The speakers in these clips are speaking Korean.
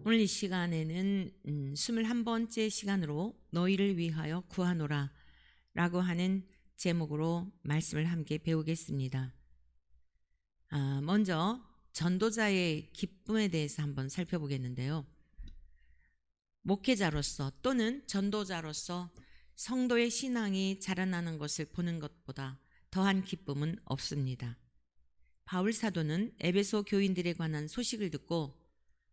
오늘 이 시간에는 21번째 시간으로 너희를 위하여 구하노라 라고 하는 제목으로 말씀을 함께 배우겠습니다. 먼저 전도자의 기쁨에 대해서 한번 살펴보겠는데요. 목회자로서 또는 전도자로서 성도의 신앙이 자라나는 것을 보는 것보다 더한 기쁨은 없습니다. 바울 사도는 에베소 교인들에 관한 소식을 듣고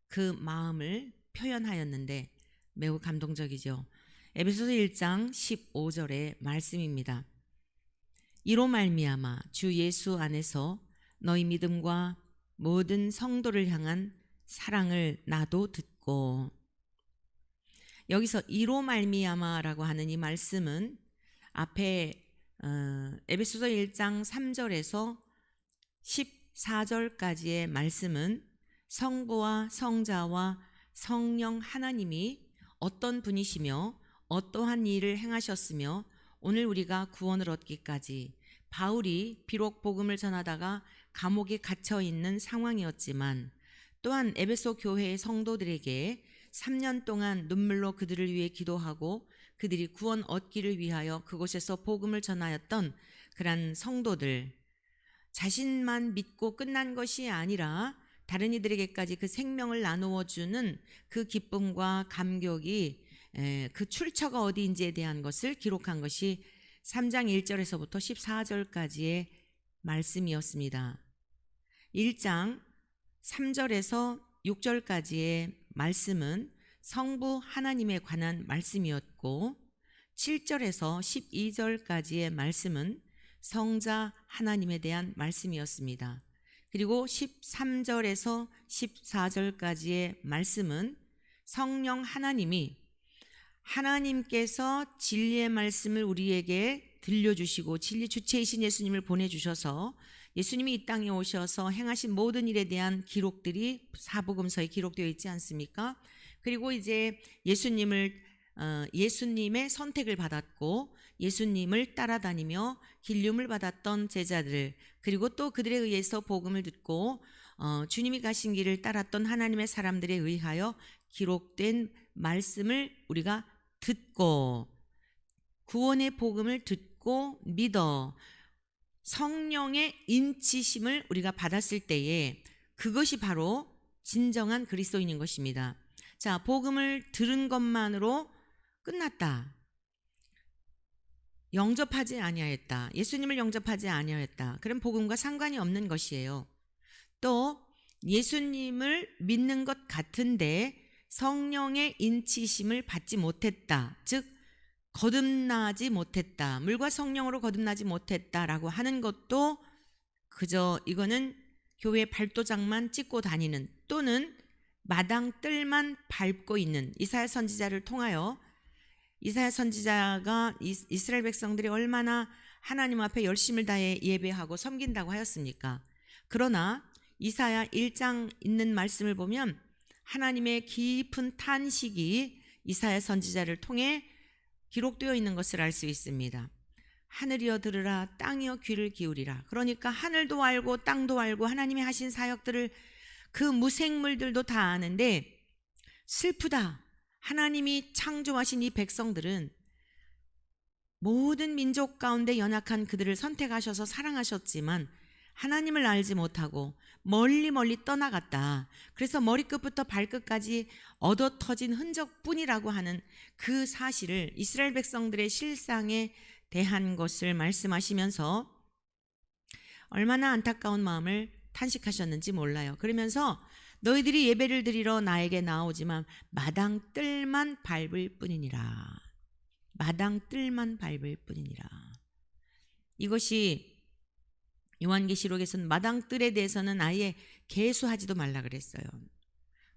그 마음을 표현하였는데 매우 감동적이죠. 에베소서 1장 15절의 말씀입니다. 이로 말미암아 주 예수 안에서 너희 믿음과 모든 성도를 향한 사랑을 나도 듣고, 여기서 이로 말미암아라고 하는 이 말씀은 앞에 에베소서 1장 3절에서 14절까지의 말씀은 성부와 성자와 성령 하나님이 어떤 분이시며 어떠한 일을 행하셨으며 오늘 우리가 구원을 얻기까지, 바울이 비록 복음을 전하다가 감옥에 갇혀 있는 상황이었지만 또한 에베소 교회의 성도들에게 3년 동안 눈물로 그들을 위해 기도하고 그들이 구원 얻기를 위하여 그곳에서 복음을 전하였던 그런 성도들, 자신만 믿고 끝난 것이 아니라 다른 이들에게까지 그 생명을 나누어 주는 그 기쁨과 감격이, 그 출처가 어디인지에 대한 것을 기록한 것이 3장 1절에서부터 14절까지의 말씀이었습니다. 1장 3절에서 6절까지의 말씀은 성부 하나님에 관한 말씀이었고, 7절에서 12절까지의 말씀은 성자 하나님에 대한 말씀이었습니다. 그리고 13절에서 14절까지의 말씀은 성령 하나님께서 진리의 말씀을 우리에게 들려주시고 진리 주체이신 예수님을 보내주셔서 예수님이 이 땅에 오셔서 행하신 모든 일에 대한 기록들이 사복음서에 기록되어 있지 않습니까? 그리고 이제 예수님의 선택을 받았고 예수님을 따라다니며 길림을 받았던 제자들, 그리고 또 그들에 의해서 복음을 듣고 주님이 가신 길을 따랐던 하나님의 사람들에 의하여 기록된 말씀을 우리가 듣고, 구원의 복음을 듣고 믿어 성령의 인치심을 우리가 받았을 때에 그것이 바로 진정한 그리스도인인 것입니다. 자, 복음을 들은 것만으로 끝났다, 영접하지 아니하였다, 예수님을 영접하지 아니하였다, 그럼 복음과 상관이 없는 것이에요. 또 예수님을 믿는 것 같은데 성령의 인치심을 받지 못했다, 즉 거듭나지 못했다, 물과 성령으로 거듭나지 못했다라고 하는 것도 그저 이거는 교회 발도장만 찍고 다니는, 또는 마당 뜰만 밟고 있는, 이사야 선지자를 통하여 이사야 선지자가 이스라엘 백성들이 얼마나 하나님 앞에 열심을 다해 예배하고 섬긴다고 하였습니까? 그러나 이사야 1장 있는 말씀을 보면 하나님의 깊은 탄식이 이사야 선지자를 통해 기록되어 있는 것을 알 수 있습니다. 하늘이여 들으라, 땅이여 귀를 기울이라. 그러니까 하늘도 알고 땅도 알고 하나님이 하신 사역들을 그 무생물들도 다 아는데 슬프다. 하나님이 창조하신 이 백성들은 모든 민족 가운데 연약한 그들을 선택하셔서 사랑하셨지만 하나님을 알지 못하고 멀리 떠나갔다. 그래서 머리끝부터 발끝까지 얻어터진 흔적뿐이라고 하는 그 사실을 이스라엘 백성들의 실상에 대한 것을 말씀하시면서 얼마나 안타까운 마음을 탄식하셨는지 몰라요. 그러면서 너희들이 예배를 드리러 나에게 나오지만 마당 뜰만 밟을 뿐이니라. 마당 뜰만 밟을 뿐이니라. 이것이 요한계시록에서는 마당 뜰에 대해서는 아예 계수하지도 말라 그랬어요.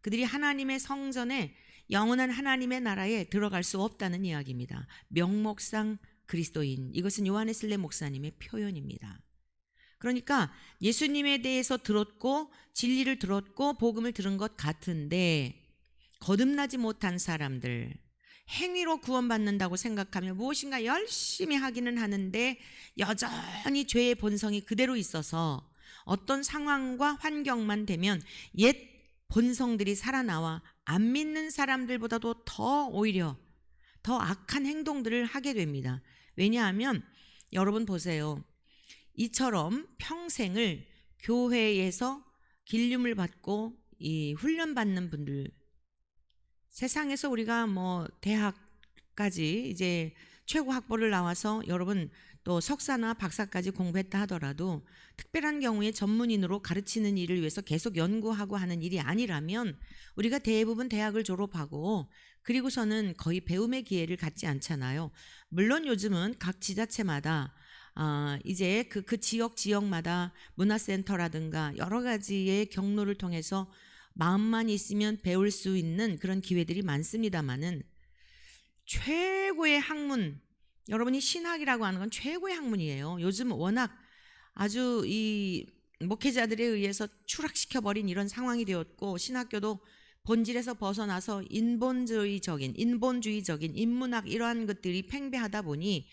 그들이 하나님의 성전에, 영원한 하나님의 나라에 들어갈 수 없다는 이야기입니다. 명목상 그리스도인, 이것은 요하네슬레 목사님의 표현입니다. 그러니까 예수님에 대해서 들었고 진리를 들었고 복음을 들은 것 같은데 거듭나지 못한 사람들, 행위로 구원받는다고 생각하며 무엇인가 열심히 하기는 하는데 여전히 죄의 본성이 그대로 있어서 어떤 상황과 환경만 되면 옛 본성들이 살아나와 안 믿는 사람들보다도 더 오히려 더 악한 행동들을 하게 됩니다. 왜냐하면 여러분 보세요. 이처럼 평생을 교회에서 길림을 받고 이 훈련받는 분들, 세상에서 우리가 뭐 대학까지 이제 최고 학벌을 나와서 여러분 또 석사나 박사까지 공부했다 하더라도 특별한 경우에 전문인으로 가르치는 일을 위해서 계속 연구하고 하는 일이 아니라면 우리가 대부분 대학을 졸업하고 그리고서는 거의 배움의 기회를 갖지 않잖아요. 물론 요즘은 각 지자체마다 이제 그 지역마다 문화센터라든가 여러 가지의 경로를 통해서 마음만 있으면 배울 수 있는 그런 기회들이 많습니다만은 최고의 학문, 여러분이 신학이라고 하는 건 최고의 학문이에요. 요즘 워낙 아주 이 목회자들에 의해서 추락시켜버린 이런 상황이 되었고 신학교도 본질에서 벗어나서 인본주의적인 인문학 이러한 것들이 팽배하다 보니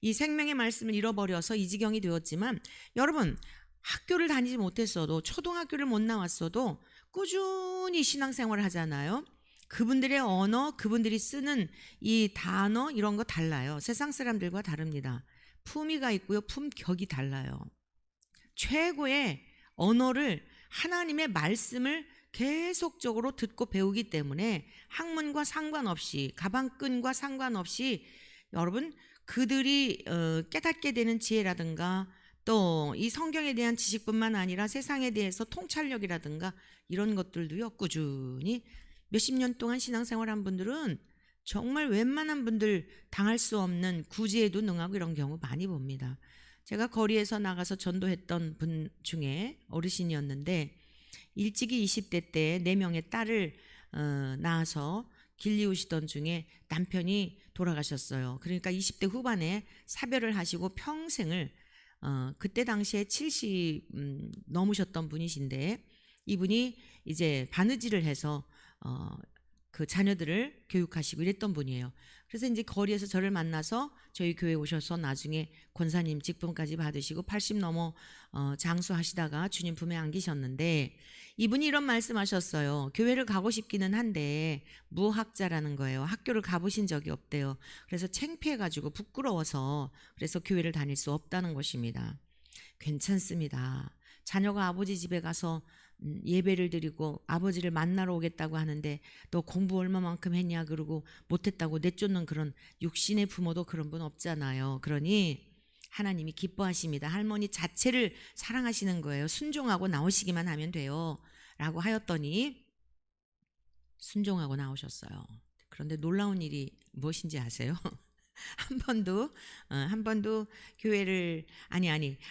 이 생명의 말씀을 잃어버려서 이 지경이 되었지만 여러분 학교를 다니지 못했어도 초등학교를 못 나왔어도 꾸준히 신앙생활을 하잖아요. 그분들의 언어, 그분들이 쓰는 이 단어 이런 거 달라요. 세상 사람들과 다릅니다. 품위가 있고요. 품격이 달라요. 최고의 언어를 하나님의 말씀을 계속적으로 듣고 배우기 때문에 학문과 상관없이 가방끈과 상관없이 여러분 그들이 깨닫게 되는 지혜라든가 또 이 성경에 대한 지식뿐만 아니라 세상에 대해서 통찰력이라든가 이런 것들도요 꾸준히 몇십 년 동안 신앙생활한 분들은 정말 웬만한 분들 당할 수 없는 구제에도 능하고 이런 경우 많이 봅니다. 제가 거리에서 나가서 전도했던 분 중에 어르신이었는데 일찍이 20대 때 4명의 딸을 낳아서 길리우시던 중에 남편이 돌아가셨어요. 그러니까 20대 후반에 사별을 하시고 평생을 그때 당시에 70 넘으셨던 분이신데 이분이 이제 바느질을 해서 그 자녀들을 교육하시고 이랬던 분이에요. 그래서 이제 거리에서 저를 만나서 저희 교회에 오셔서 나중에 권사님 직분까지 받으시고 80 넘어 장수하시다가 주님 품에 안기셨는데 이분이 이런 말씀하셨어요. 교회를 가고 싶기는 한데 무학자라는 거예요. 학교를 가보신 적이 없대요. 그래서 창피해가지고 부끄러워서 그래서 교회를 다닐 수 없다는 것입니다. 괜찮습니다. 자녀가 아버지 집에 가서 예배를 드리고 아버지를 만나러 오겠다고 하는데 너 공부 얼마만큼 했냐 그러고 못했다고 내쫓는 그런 육신의 부모도 그런 분 없잖아요. 그러니 하나님이 기뻐하십니다. 할머니 자체를 사랑하시는 거예요. 순종하고 나오시기만 하면 돼요 라고 하였더니 순종하고 나오셨어요. 그런데 놀라운 일이 무엇인지 아세요? 한 번도 교회를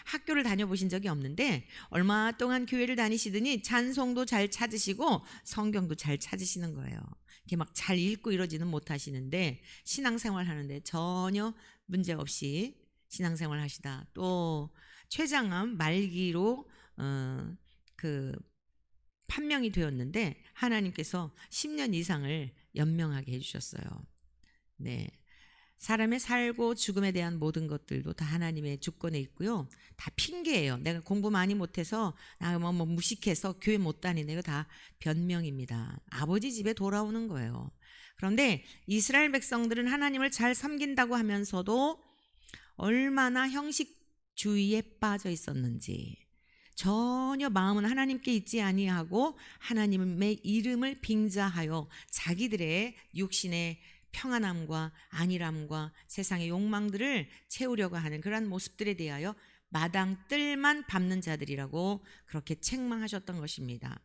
학교를 다녀보신 적이 없는데 얼마 동안 교회를 다니시더니 찬송도 잘 찾으시고 성경도 잘 찾으시는 거예요. 이렇게 막 잘 읽고 이러지는 못하시는데 신앙생활 하는데 전혀 문제 없이 신앙생활 하시다 또 췌장암 말기로 그 판명이 되었는데 하나님께서 10년 이상을 연명하게 해주셨어요. 네. 사람의 살고 죽음에 대한 모든 것들도 다 하나님의 주권에 있고요. 다 핑계예요. 내가 공부 많이 못해서 뭐 무식해서 교회 못 다니는 이거 다 변명입니다. 아버지 집에 돌아오는 거예요. 그런데 이스라엘 백성들은 하나님을 잘 섬긴다고 하면서도 얼마나 형식주의에 빠져 있었는지 전혀 마음은 하나님께 있지 아니하고 하나님의 이름을 빙자하여 자기들의 육신의 평안함과 안일함과 세상의 욕망들을 채우려고 하는 그러한 모습들에 대하여 마당 뜰만 밟는 자들이라고 그렇게 책망하셨던 것입니다.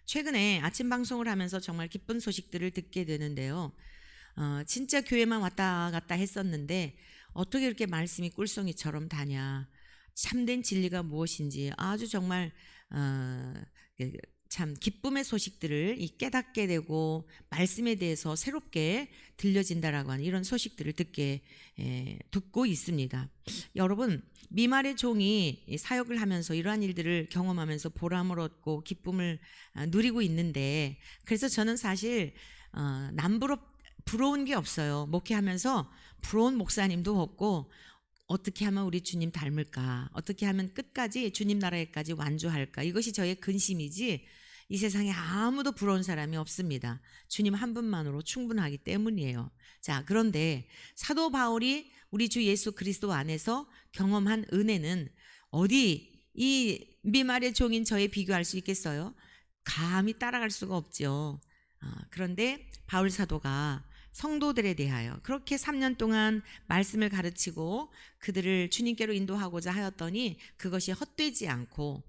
최근에 아침 방송을 하면서 정말 기쁜 소식들을 듣게 되는데요. 진짜 교회만 왔다 갔다 했었는데 어떻게 이렇게 말씀이 꿀송이처럼 다냐. 참된 진리가 무엇인지 아주 정말 참 기쁨의 소식들을 깨닫게 되고 말씀에 대해서 새롭게 들려진다라고 하는 이런 소식들을 듣고 있습니다. 여러분 미말의 종이 사역을 하면서 이러한 일들을 경험하면서 보람을 얻고 기쁨을 누리고 있는데 그래서 저는 사실 부러운 게 없어요. 목회하면서 부러운 목사님도 없고 어떻게 하면 우리 주님 닮을까? 어떻게 하면 끝까지 주님 나라에까지 완주할까? 이것이 저의 근심이지 이 세상에 아무도 부러운 사람이 없습니다. 주님 한 분만으로 충분하기 때문이에요. 자, 그런데 사도 바울이 우리 주 예수 그리스도 안에서 경험한 은혜는 어디 이 미말의 종인 저에 비교할 수 있겠어요? 감히 따라갈 수가 없죠. 그런데 바울 사도가 성도들에 대하여 그렇게 3년 동안 말씀을 가르치고 그들을 주님께로 인도하고자 하였더니 그것이 헛되지 않고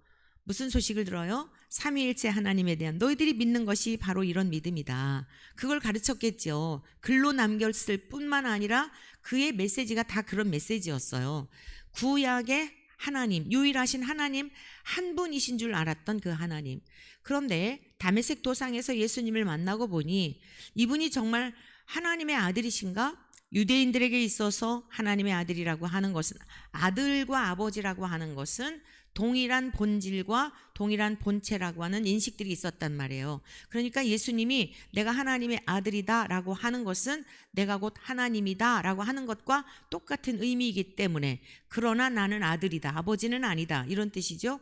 무슨 소식을 들어요? 삼위일체 하나님에 대한 너희들이 믿는 것이 바로 이런 믿음이다. 그걸 가르쳤겠죠. 글로 남겼을 뿐만 아니라 그의 메시지가 다 그런 메시지였어요. 구약의 하나님, 유일하신 하나님 한 분이신 줄 알았던 그 하나님. 그런데 다메섹 도상에서 예수님을 만나고 보니 이분이 정말 하나님의 아들이신가? 유대인들에게 있어서 하나님의 아들이라고 하는 것은, 아들과 아버지라고 하는 것은 동일한 본질과 동일한 본체라고 하는 인식들이 있었단 말이에요. 그러니까 예수님이 내가 하나님의 아들이다 라고 하는 것은 내가 곧 하나님이다 라고 하는 것과 똑같은 의미이기 때문에, 그러나 나는 아들이다, 아버지는 아니다, 이런 뜻이죠.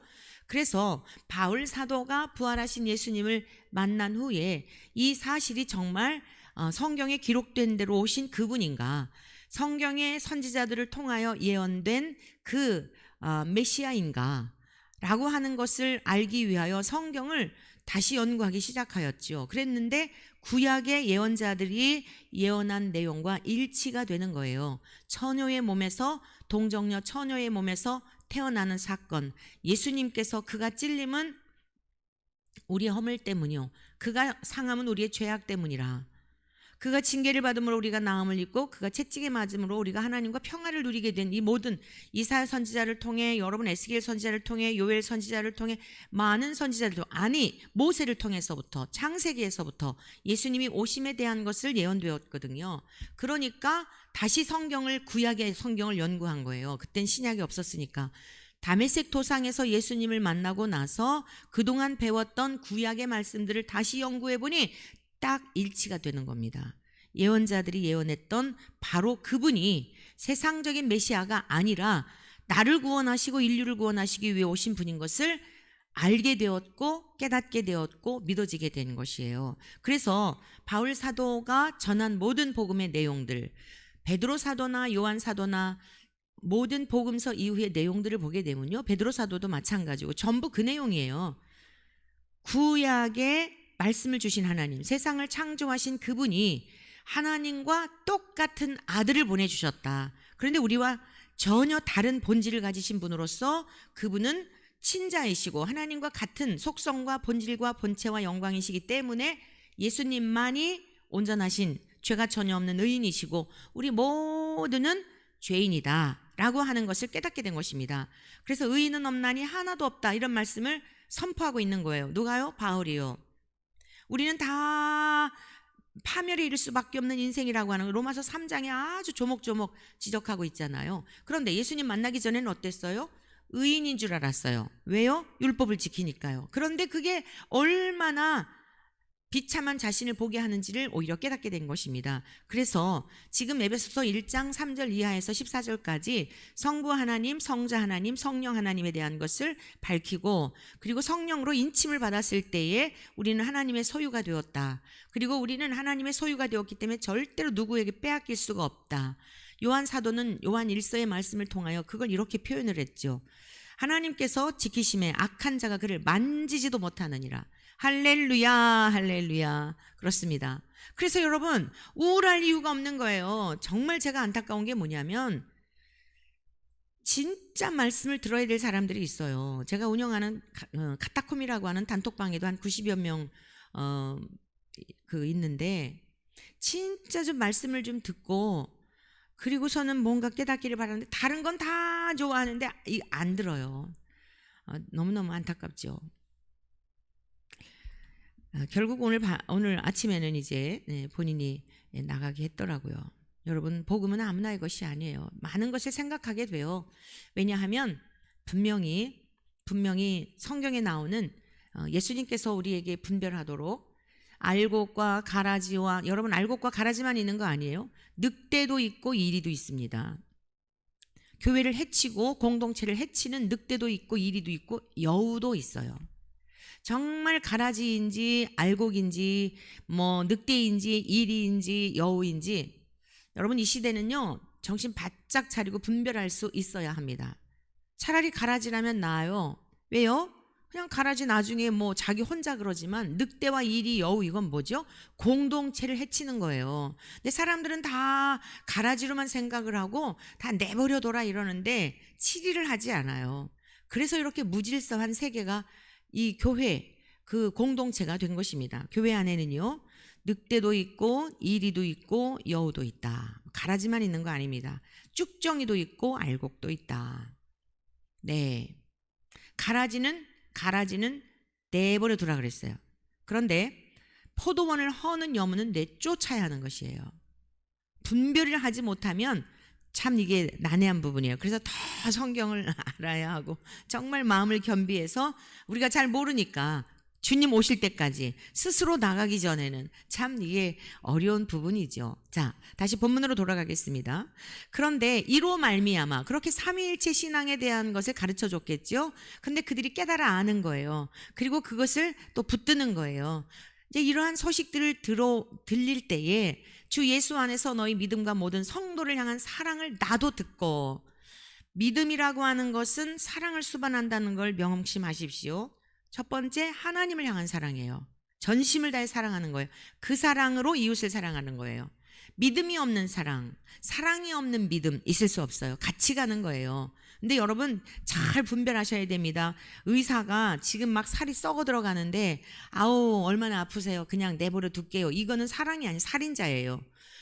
그래서 바울 사도가 부활하신 예수님을 만난 후에 이 사실이 정말 성경에 기록된 대로 오신 그분인가, 성경의 선지자들을 통하여 예언된 그 메시아인가 라고 하는 것을 알기 위하여 성경을 다시 연구하기 시작하였죠. 그랬는데 구약의 예언자들이 예언한 내용과 일치가 되는 거예요. 처녀의 몸에서, 동정녀 처녀의 몸에서 태어나는 사건, 예수님께서 그가 찔림은 우리의 허물 때문이요, 그가 상함은 우리의 죄악 때문이라, 그가 징계를 받음으로 우리가 나음을 입고 그가 채찍에 맞음으로 우리가 하나님과 평화를 누리게 된 이 모든 이사야 선지자를 통해, 여러분 에스겔 선지자를 통해, 요엘 선지자를 통해, 많은 선지자들, 아니 모세를 통해서부터, 창세기에서부터 예수님이 오심에 대한 것을 예언되었거든요. 그러니까 다시 성경을, 구약의 성경을 연구한 거예요. 그땐 신약이 없었으니까. 다메섹 도상에서 예수님을 만나고 나서 그동안 배웠던 구약의 말씀들을 다시 연구해 보니 딱 일치가 되는 겁니다. 예언자들이 예언했던 바로 그분이 세상적인 메시아가 아니라 나를 구원하시고 인류를 구원하시기 위해 오신 분인 것을 알게 되었고 깨닫게 되었고 믿어지게 된 것이에요. 그래서 바울 사도가 전한 모든 복음의 내용들, 베드로 사도나 요한 사도나 모든 복음서 이후의 내용들을 보게 되면요, 베드로 사도도 마찬가지고 전부 그 내용이에요. 구약의 말씀을 주신 하나님, 세상을 창조하신 그분이 하나님과 똑같은 아들을 보내주셨다. 그런데 우리와 전혀 다른 본질을 가지신 분으로서 그분은 친자이시고 하나님과 같은 속성과 본질과 본체와 영광이시기 때문에 예수님만이 온전하신 죄가 전혀 없는 의인이시고 우리 모두는 죄인이다 라고 하는 것을 깨닫게 된 것입니다. 그래서 의인은 없나니 하나도 없다, 이런 말씀을 선포하고 있는 거예요. 누가요? 바울이요. 우리는 다 파멸에 이를 수밖에 없는 인생이라고 하는 로마서 3장에 아주 조목조목 지적하고 있잖아요. 그런데 예수님 만나기 전에는 어땠어요? 의인인 줄 알았어요. 왜요? 율법을 지키니까요. 그런데 그게 얼마나 비참한 자신을 보게 하는지를 오히려 깨닫게 된 것입니다. 그래서 지금 에베소서 1장 3절 이하에서 14절까지 성부 하나님, 성자 하나님, 성령 하나님에 대한 것을 밝히고, 그리고 성령으로 인침을 받았을 때에 우리는 하나님의 소유가 되었다. 그리고 우리는 하나님의 소유가 되었기 때문에 절대로 누구에게 빼앗길 수가 없다. 요한 사도는 요한 1서의 말씀을 통하여 그걸 이렇게 표현을 했죠. 하나님께서 지키심에 악한 자가 그를 만지지도 못하느니라. 할렐루야, 할렐루야. 그렇습니다. 그래서 여러분, 우울할 이유가 없는 거예요. 정말 제가 안타까운 게 뭐냐면 진짜 말씀을 들어야 될 사람들이 있어요. 제가 운영하는 카타콤이라고 하는 단톡방에도 한 90여 명 있는데 진짜 좀 말씀을 좀 듣고 그리고서는 뭔가 깨닫기를 바라는데 다른 건 다 좋아하는데 안 들어요. 너무너무 안타깝죠. 결국 오늘 아침에는 이제 본인이 나가게 했더라고요. 여러분, 복음은 아무나의 것이 아니에요. 많은 것을 생각하게 돼요. 왜냐하면 분명히 성경에 나오는 예수님께서 우리에게 분별하도록 알곡과 가라지와, 여러분 알곡과 가라지만 있는 거 아니에요? 늑대도 있고 이리도 있습니다. 교회를 해치고 공동체를 해치는 늑대도 있고 이리도 있고 여우도 있어요. 정말 가라지인지 알곡인지 뭐 늑대인지 이리인지 여우인지 여러분 이 시대는요 정신 바짝 차리고 분별할 수 있어야 합니다. 차라리 가라지라면 나아요. 왜요? 그냥 가라지 나중에 뭐 자기 혼자 그러지만 늑대와 이리 여우 이건 뭐죠? 공동체를 해치는 거예요. 근데 사람들은 다 가라지로만 생각을 하고 다 내버려둬라 이러는데 치리를 하지 않아요. 그래서 이렇게 무질서한 세계가 이 교회 그 공동체가 된 것입니다. 교회 안에는요 늑대도 있고 이리도 있고 여우도 있다. 가라지만 있는 거 아닙니다. 쭉정이도 있고 알곡도 있다. 네, 가라지는 내버려 두라 그랬어요. 그런데 포도원을 허는 여무는 내쫓아야 하는 것이에요. 분별을 하지 못하면 참 이게 난해한 부분이에요. 그래서 더 성경을 알아야 하고 정말 마음을 겸비해서 우리가 잘 모르니까 주님 오실 때까지 스스로 나가기 전에는 참 이게 어려운 부분이죠. 자, 다시 본문으로 돌아가겠습니다. 그런데 이로 말미암아 그렇게 삼위일체 신앙에 대한 것을 가르쳐 줬겠죠. 근데 그들이 깨달아 아는 거예요. 그리고 그것을 또 붙드는 거예요. 이제 이러한 소식들을 들릴 때에 주 예수 안에서 너희 믿음과 모든 성도를 향한 사랑을 나도 듣고, 믿음이라고 하는 것은 사랑을 수반한다는 걸 명심하십시오. 첫 번째, 하나님을 향한 사랑이에요. 전심을 다해 사랑하는 거예요. 그 사랑으로 이웃을 사랑하는 거예요. 믿음이 없는 사랑, 사랑이 없는 믿음 있을 수 없어요. 같이 가는 거예요. 근데 여러분 잘 분별하셔야 됩니다. 의사가 지금 막 살이 썩어 들어가는데 아우 얼마나 아프세요. 그냥 내버려 둘게요. 이거는 사랑이 아닌 살인자예요.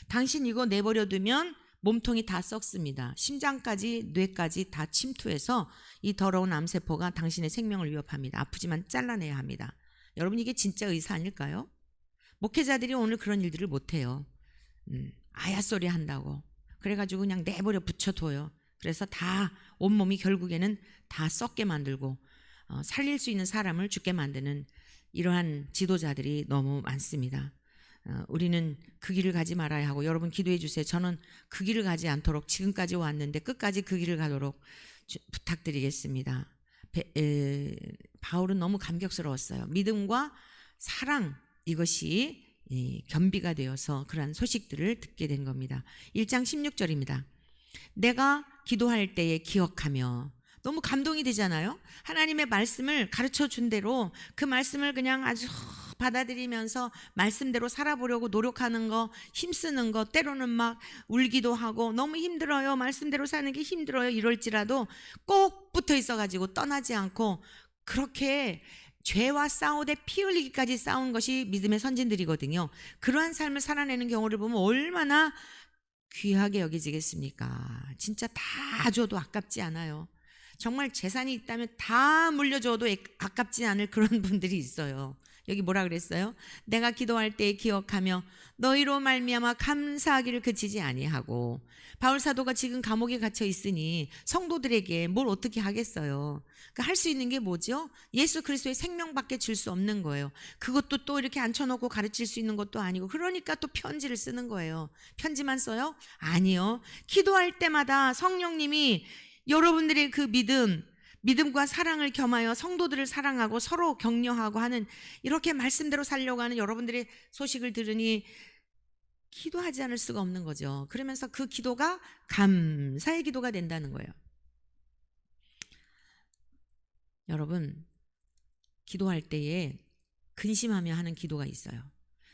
당신 이거 내버려 두면 몸통이 다 썩습니다. 심장까지 뇌까지 다 침투해서 이 더러운 암세포가 당신의 생명을 위협합니다. 아프지만 잘라내야 합니다. 여러분 이게 진짜 의사 아닐까요? 목회자들이 오늘 그런 일들을 못해요. 아야소리 한다고 그래가지고 그냥 내버려 붙여둬요. 그래서 다 온몸이 결국에는 다 썩게 만들고 살릴 수 있는 사람을 죽게 만드는 이러한 지도자들이 너무 많습니다. 우리는 그 길을 가지 말아야 하고, 여러분 기도해 주세요. 저는 그 길을 가지 않도록 지금까지 왔는데 끝까지 그 길을 가도록 부탁드리겠습니다. 바울은 너무 감격스러웠어요. 믿음과 사랑 이것이 겸비가 되어서 그러한 소식들을 듣게 된 겁니다. 1장 16절입니다. 내가 기도할 때에 기억하며. 너무 감동이 되잖아요. 하나님의 말씀을 가르쳐 준 대로 그 말씀을 그냥 아주 받아들이면서 말씀대로 살아보려고 노력하는 거, 힘쓰는 거, 때로는 막 울기도 하고 너무 힘들어요. 말씀대로 사는 게 힘들어요. 이럴지라도 꼭 붙어 있어가지고 떠나지 않고 그렇게 죄와 싸우되 피 흘리기까지 싸운 것이 믿음의 선진들이거든요. 그러한 삶을 살아내는 경우를 보면 얼마나 귀하게 여기지겠습니까? 진짜 다 줘도 아깝지 않아요. 정말 재산이 있다면 다 물려줘도 아깝지 않을 그런 분들이 있어요. 여기 뭐라 그랬어요? 내가 기도할 때에 기억하며 너희로 말미암아 감사하기를 그치지 아니하고. 바울 사도가 지금 감옥에 갇혀 있으니 성도들에게 뭘 어떻게 하겠어요? 할 수 있는 게 뭐죠? 예수 그리스도의 생명밖에 줄 수 없는 거예요. 그것도 또 이렇게 앉혀놓고 가르칠 수 있는 것도 아니고, 그러니까 또 편지를 쓰는 거예요. 편지만 써요? 아니요. 기도할 때마다 성령님이 여러분들의 그 믿음과 사랑을 겸하여 성도들을 사랑하고 서로 격려하고 하는, 이렇게 말씀대로 살려고 하는 여러분들의 소식을 들으니 기도하지 않을 수가 없는 거죠. 그러면서 그 기도가 감사의 기도가 된다는 거예요. 여러분, 기도할 때에 근심하며 하는 기도가 있어요.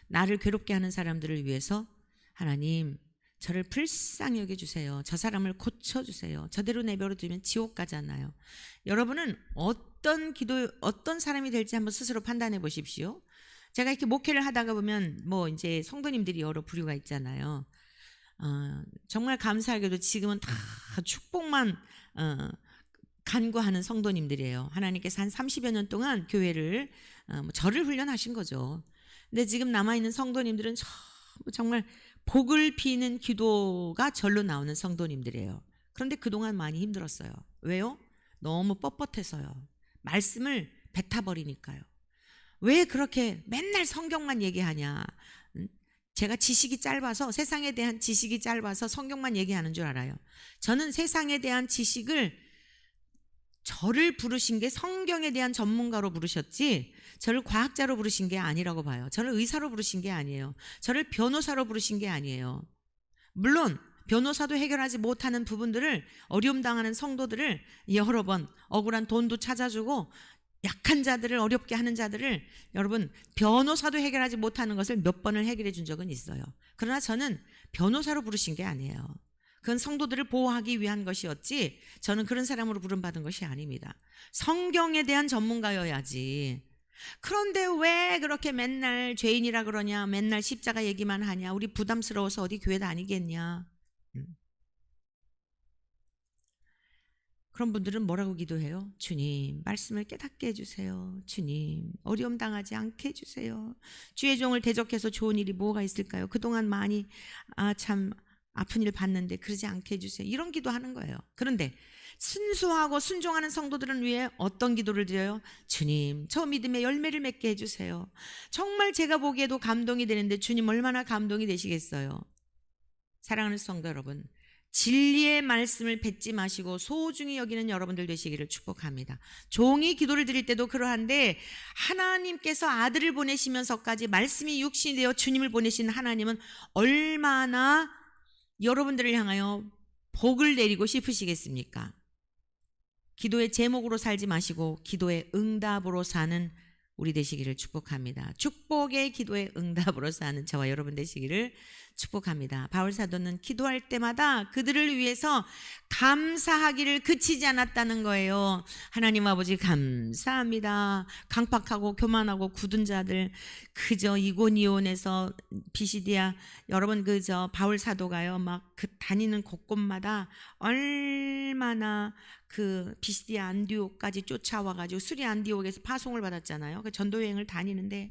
나를 괴롭게 하는 사람들을 위해서 하나님 저를 불쌍히 여겨주세요. 저 사람을 고쳐주세요. 저대로 내버려 두면 지옥 가잖아요. 여러분은 어떤 사람이 될지 한번 스스로 판단해 보십시오. 제가 이렇게 목회를 하다가 보면 뭐 이제 성도님들이 여러 부류가 있잖아요. 정말 감사하게도 지금은 다 축복만 간구하는 성도님들이에요. 하나님께서 한 30여 년 동안 교회를 저를 훈련하신 거죠. 근데 지금 남아있는 성도님들은 정말 복을 비는 기도가 절로 나오는 성도님들이에요. 그런데 그동안 많이 힘들었어요. 왜요? 너무 뻣뻣해서요. 말씀을 뱉어버리니까요. 왜 그렇게 맨날 성경만 얘기하냐? 제가 지식이 짧아서, 세상에 대한 지식이 짧아서 성경만 얘기하는 줄 알아요. 저는 세상에 대한 지식을 저를 부르신 게 성경에 대한 전문가로 부르셨지 저를 과학자로 부르신 게 아니라고 봐요. 저를 의사로 부르신 게 아니에요. 저를 변호사로 부르신 게 아니에요. 물론 변호사도 해결하지 못하는 부분들을, 어려움 당하는 성도들을 여러 번 억울한 돈도 찾아주고 약한 자들을, 어렵게 하는 자들을 여러분 변호사도 해결하지 못하는 것을 몇 번을 해결해 준 적은 있어요. 그러나 저는 변호사로 부르신 게 아니에요. 그건 성도들을 보호하기 위한 것이었지 저는 그런 사람으로 부름받은 것이 아닙니다. 성경에 대한 전문가여야지. 그런데 왜 그렇게 맨날 죄인이라 그러냐, 맨날 십자가 얘기만 하냐, 우리 부담스러워서 어디 교회 다니겠냐. 그런 분들은 뭐라고 기도해요? 주님, 말씀을 깨닫게 해주세요. 주님, 어려움 당하지 않게 해주세요. 주의 종을 대적해서 좋은 일이 뭐가 있을까요? 그동안 많이 참 아픈 일 봤는데 그러지 않게 해주세요. 이런 기도하는 거예요. 그런데 순수하고 순종하는 성도들은 위해 어떤 기도를 드려요? 주님, 저 믿음의 열매를 맺게 해주세요. 정말 제가 보기에도 감동이 되는데 주님 얼마나 감동이 되시겠어요? 사랑하는 성도 여러분, 진리의 말씀을 뱉지 마시고 소중히 여기는 여러분들 되시기를 축복합니다. 종이 기도를 드릴 때도 그러한데 하나님께서 아들을 보내시면서까지 말씀이 육신이 되어 주님을 보내신 하나님은 얼마나 여러분들을 향하여 복을 내리고 싶으시겠습니까? 기도의 제목으로 살지 마시고 기도의 응답으로 사는 우리 되시기를 축복합니다. 축복의 기도의 응답으로 사는 저와 여러분 되시기를 축복합니다. 바울 사도는 기도할 때마다 그들을 위해서 감사하기를 그치지 않았다는 거예요. 하나님 아버지 감사합니다. 강팍하고 교만하고 굳은 자들, 그저 이고니온에서 비시디아, 여러분 그저 바울 사도가요 막 그 다니는 곳곳마다 얼마나 그 비시디아 안디옥까지 쫓아와가지고 수리 안디옥에서 파송을 받았잖아요. 그 전도 여행을 다니는데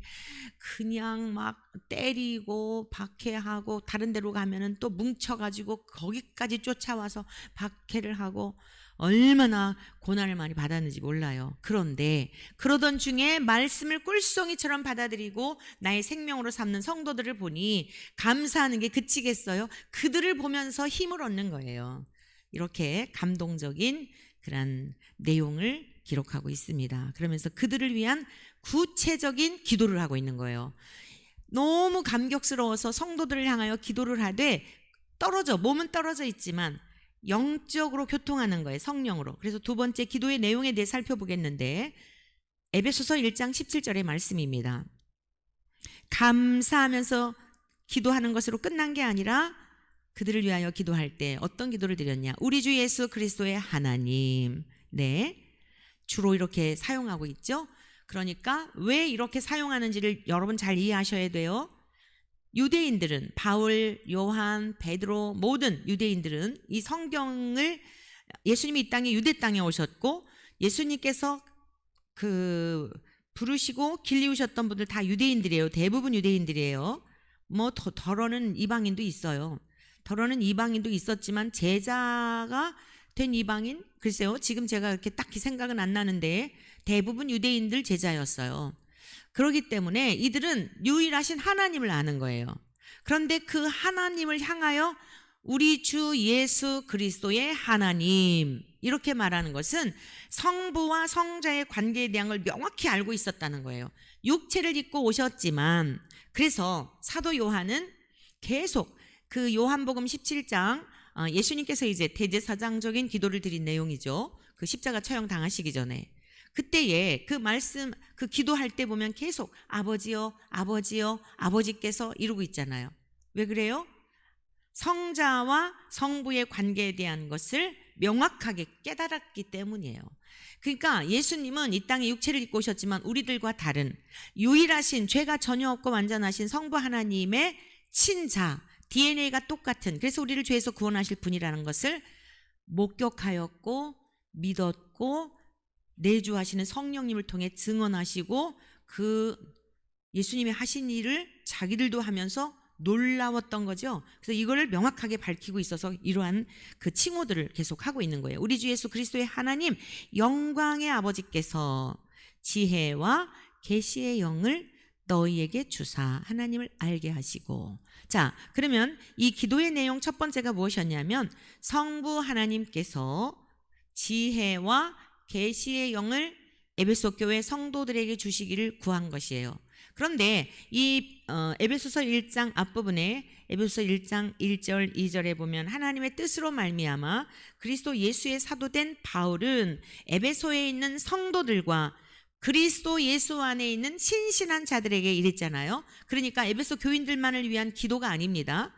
그냥 막 때리고 박해하고 다른 데로 가면은 또 뭉쳐가지고 거기까지 쫓아와서 박해를 하고 얼마나 고난을 많이 받았는지 몰라요. 그런데 그러던 중에 말씀을 꿀송이처럼 받아들이고 나의 생명으로 삼는 성도들을 보니 감사하는 게 그치겠어요? 그들을 보면서 힘을 얻는 거예요. 이렇게 감동적인 그런 내용을 기록하고 있습니다. 그러면서 그들을 위한 구체적인 기도를 하고 있는 거예요. 너무 감격스러워서 성도들을 향하여 기도를 하되 몸은 떨어져 있지만 영적으로 교통하는 거예요. 성령으로. 그래서 두 번째 기도의 내용에 대해 살펴보겠는데 에베소서 1장 17절의 말씀입니다. 감사하면서 기도하는 것으로 끝난 게 아니라 그들을 위하여 기도할 때 어떤 기도를 드렸냐? 우리 주 예수 그리스도의 하나님. 네, 주로 이렇게 사용하고 있죠. 그러니까 왜 이렇게 사용하는지를 여러분 잘 이해하셔야 돼요. 유대인들은 바울, 요한, 베드로 모든 유대인들은 이 성경을 예수님이 이 땅에 유대 땅에 오셨고 예수님께서 그 부르시고 길리우셨던 분들 다 유대인들이에요. 대부분 유대인들이에요. 뭐 덜어는 이방인도 있어요. 덜어는 이방인도 있었지만 제자가 된 이방인 글쎄요. 지금 제가 이렇게 딱히 생각은 안 나는데 대부분 유대인들 제자였어요. 그렇기 때문에 이들은 유일하신 하나님을 아는 거예요. 그런데 그 하나님을 향하여 우리 주 예수 그리스도의 하나님 이렇게 말하는 것은 성부와 성자의 관계에 대한 걸 명확히 알고 있었다는 거예요. 육체를 입고 오셨지만 그래서 사도 요한은 계속 그 요한복음 17장 예수님께서 이제 대제사장적인 기도를 드린 내용이죠. 그 십자가 처형 당하시기 전에 그때에 그 말씀 그 기도할 때 보면 계속 아버지요 아버지요 아버지께서 이러고 있잖아요. 왜 그래요? 성자와 성부의 관계에 대한 것을 명확하게 깨달았기 때문이에요. 그러니까 예수님은 이 땅에 육체를 입고 오셨지만 우리들과 다른 유일하신 죄가 전혀 없고 완전하신 성부 하나님의 친자 DNA가 똑같은 그래서 우리를 죄에서 구원하실 분이라는 것을 목격하였고 믿었고 내주하시는 성령님을 통해 증언하시고 그 예수님이 하신 일을 자기들도 하면서 놀라웠던 거죠. 그래서 이거를 명확하게 밝히고 있어서 이러한 그 칭호들을 계속 하고 있는 거예요. 우리 주 예수 그리스도의 하나님 영광의 아버지께서 지혜와 계시의 영을 너희에게 주사 하나님을 알게 하시고 자 그러면 이 기도의 내용 첫 번째가 무엇이었냐면 성부 하나님께서 지혜와 계시의 영을 에베소 교회 성도들에게 주시기를 구한 것이에요. 그런데 이 에베소서 1장 앞부분에 에베소서 1장 1절 2절에 보면 하나님의 뜻으로 말미암아 그리스도 예수의 사도된 바울은 에베소에 있는 성도들과 그리스도 예수 안에 있는 신실한 자들에게 이랬잖아요. 그러니까 에베소 교인들만을 위한 기도가 아닙니다.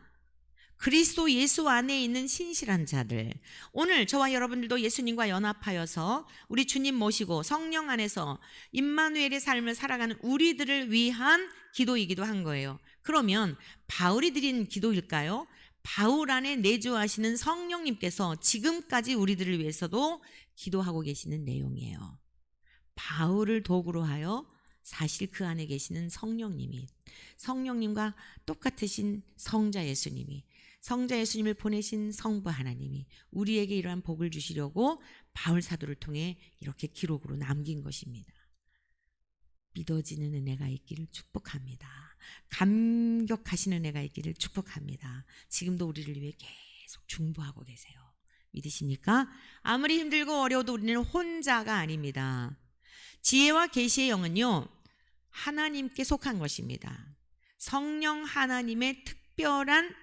그리스도 예수 안에 있는 신실한 자들, 오늘 저와 여러분들도 예수님과 연합하여서 우리 주님 모시고 성령 안에서 임마누엘의 삶을 살아가는 우리들을 위한 기도이기도 한 거예요. 그러면 바울이 드린 기도일까요? 바울 안에 내주하시는 성령님께서 지금까지 우리들을 위해서도 기도하고 계시는 내용이에요. 바울을 도구로 하여 사실 그 안에 계시는 성령님과 똑같으신 성자 예수님을 보내신 성부 하나님이 우리에게 이러한 복을 주시려고 바울 사도를 통해 이렇게 기록으로 남긴 것입니다. 믿어지는 은혜가 있기를 축복합니다. 감격하시는 은혜가 있기를 축복합니다. 지금도 우리를 위해 계속 중보하고 계세요. 믿으십니까? 아무리 힘들고 어려워도 우리는 혼자가 아닙니다. 지혜와 계시의 영은요, 하나님께 속한 것입니다. 성령 하나님의 특별한